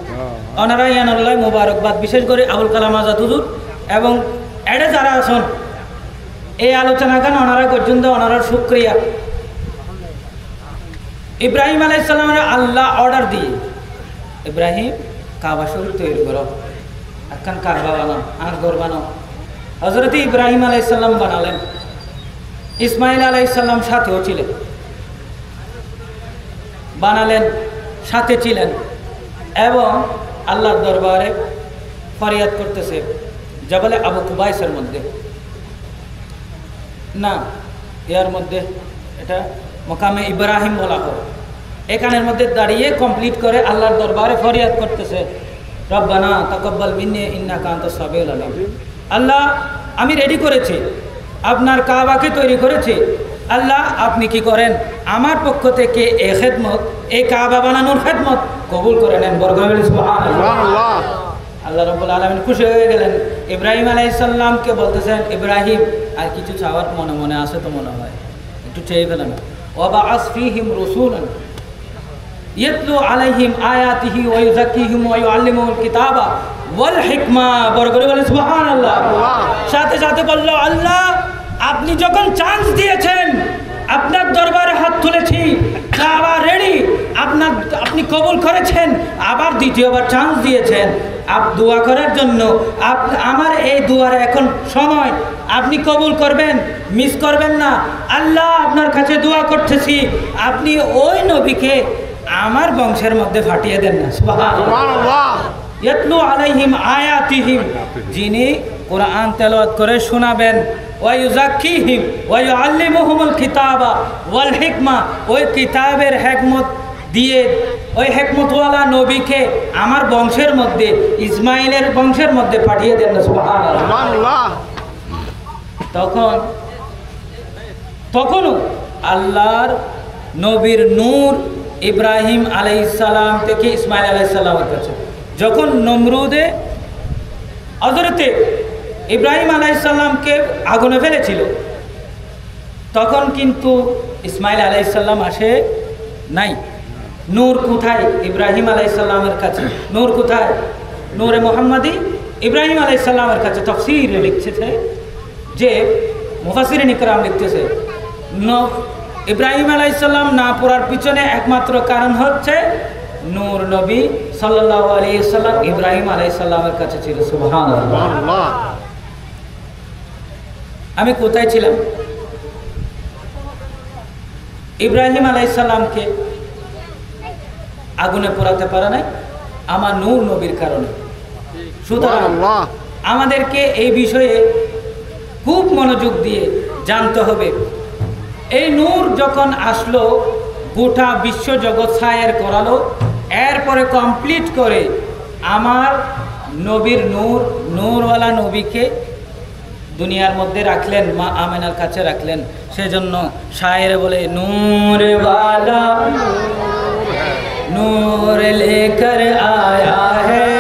Speaker 1: ওনারা ইয়ানুল্লাহ মুবারকবাদ, বিশেষ করে আবুল কালাম আজাদ হুজুর এবং এডে যারা আছেন এই আলোচনা কেন ওনারা পর্যন্ত ওনারা শুক্রিয়া। ইব্রাহিম আলাইহিস সালামের আল্লাহ অর্ডার দিয়ে ইব্রাহিম কাবা শরীফ তৈরি করো, একখান কাবা বানাও, আর ঘর বানাও। হযরত ইব্রাহিম আলাইহিস সালাম বানালেন, ইসমাইল আলাইহিস সালাম সাথেও ছিলেন, বানালেন, সাথে ছিলেন এবং আল্লাহর দরবারে ফরিয়াদ করতেছে জবলে আবু কুবাইসের মধ্যে, না ইয়ার মধ্যে, এটা মকামে ইব্রাহিম বলা হয়, এখানের মধ্যে দাঁড়িয়ে কমপ্লিট করে আল্লাহর দরবারে ফরিয়াদ করতেছে, রব্বানা তাকাব্বাল মিন্নি ইন্নাকা আনতাস সামিউল আলিম। আল্লাহ আমি রেডি করেছি, আপনার কাবাকে তৈরি করেছি, আল্লাহ আপনি কি করেন আমার পক্ষ থেকে এই খেদমত, এই কাবা বানানোর খেদমত কবুল করে নেন। সুবহানাল্লাহ। আল্লাহ রাব্বুল আলামিন খুশি হয়ে গেলেন, ইব্রাহিম আলাইহিস সালামকে বলতেছেন, ইব্রাহিম আর কিছু চাওয়ার মনে মনে আছে তো মনে হয়, একটু চেয়ে ফেলেন। ওয়া বাআস ফীহিম রাসূলান ইয়াতলু আলাইহিম আয়াতিহি ওয়া ইউযাক্কিহিম ওয়া ইউআল্লিমুহুল কিতাবা ওয়াল হিকমা। বড় করে বলেন সুবহানাল্লাহ। সাথে সাথে বলল, আল্লাহ আপনি যখন চান্স দিয়েছেন, আপনার দরবারে হাত তুলেছি, আবার রেডি, আপনি কবুল করেছেন, আবার দ্বিতীয়বার চান্স দিয়েছেন দোয়া করার জন্য। আমার এই দোয়ার এখন সময়, আপনি কবুল করবেন, মিস করবেন না। আল্লাহ আপনার কাছে দোয়া করতেছি, আপনি ওই নবীকে আমার বংশের মধ্যে ফাটিয়ে দেন না। সুবহানাল্লাহ। ইয়াতলু আলাইহিম আয়াতিহিম, যিনি কোরআন তেলাওয়াত করে শোনাবেন, ওয়া ইউযাক্কিহিম ওয়া ইউআল্লিমুহুমুল কিতাবা ওয়াল হিকমা, ওই কিতাবের হিকমত দিয়ে ওই হিকমতওয়ালা নবীকে আমার বংশের মধ্যে, ইসমাইলের বংশের মধ্যে পাঠিয়ে দেন না। সুবহানাল্লাহ। তখনও আল্লাহর নবীর নূর ইব্রাহিম আলাইহিস সালাম থেকে ইসমাইল আলাইহিস সালামের কাছে, যখন নমরুদে হযরতে ইব্রাহিম আলাইহিস সালামকে আগুনে ফেলেছিল, তখন কিন্তু ইসমাইল আলাইহিস সালাম আসে নাই। নূর কোথায়? ইব্রাহিম আলাইহিস সালামের কাছে। নূর কোথায়? নূরে মুহাম্মাদি ইব্রাহিম আলাইহিস সালামের কাছে। তাফসীরে লিখতেছে যে মুফাসসিরিন ইকরাম লিখতেছে, ইব্রাহিম আলাইহিস সালাম না পড়ার পিছনে একমাত্র কারণ হচ্ছে নূর নবী সাল্লাল্লাহু আলাইহি ওয়াসাল্লাম ইব্রাহিম আলাইহিস সালামের কাছে ছিল। সুবহানাল্লাহ। আমি কোথায় ছিলাম? ইব্রাহিম আলাইহিস সালামকে আগুনে পোড়াতে পারে নাই আমার নূর নবীর কারণে। সুতরাং আমাদেরকে এই বিষয়ে খুব মনোযোগ দিয়ে জানতে হবে। এই নূর যখন আসলো, গোটা বিশ্ব জগৎ ছায়ের করালো, এরপরে কমপ্লিট করে আমার নবীর নূরওয়ালা নবীকে দুনিয়ার মধ্যে রাখলেন, মা আমেনার কাছে রাখলেন। সেজন্য শায়েরে বলে, নূরে ওয়ালা নূর লেকর আয়া है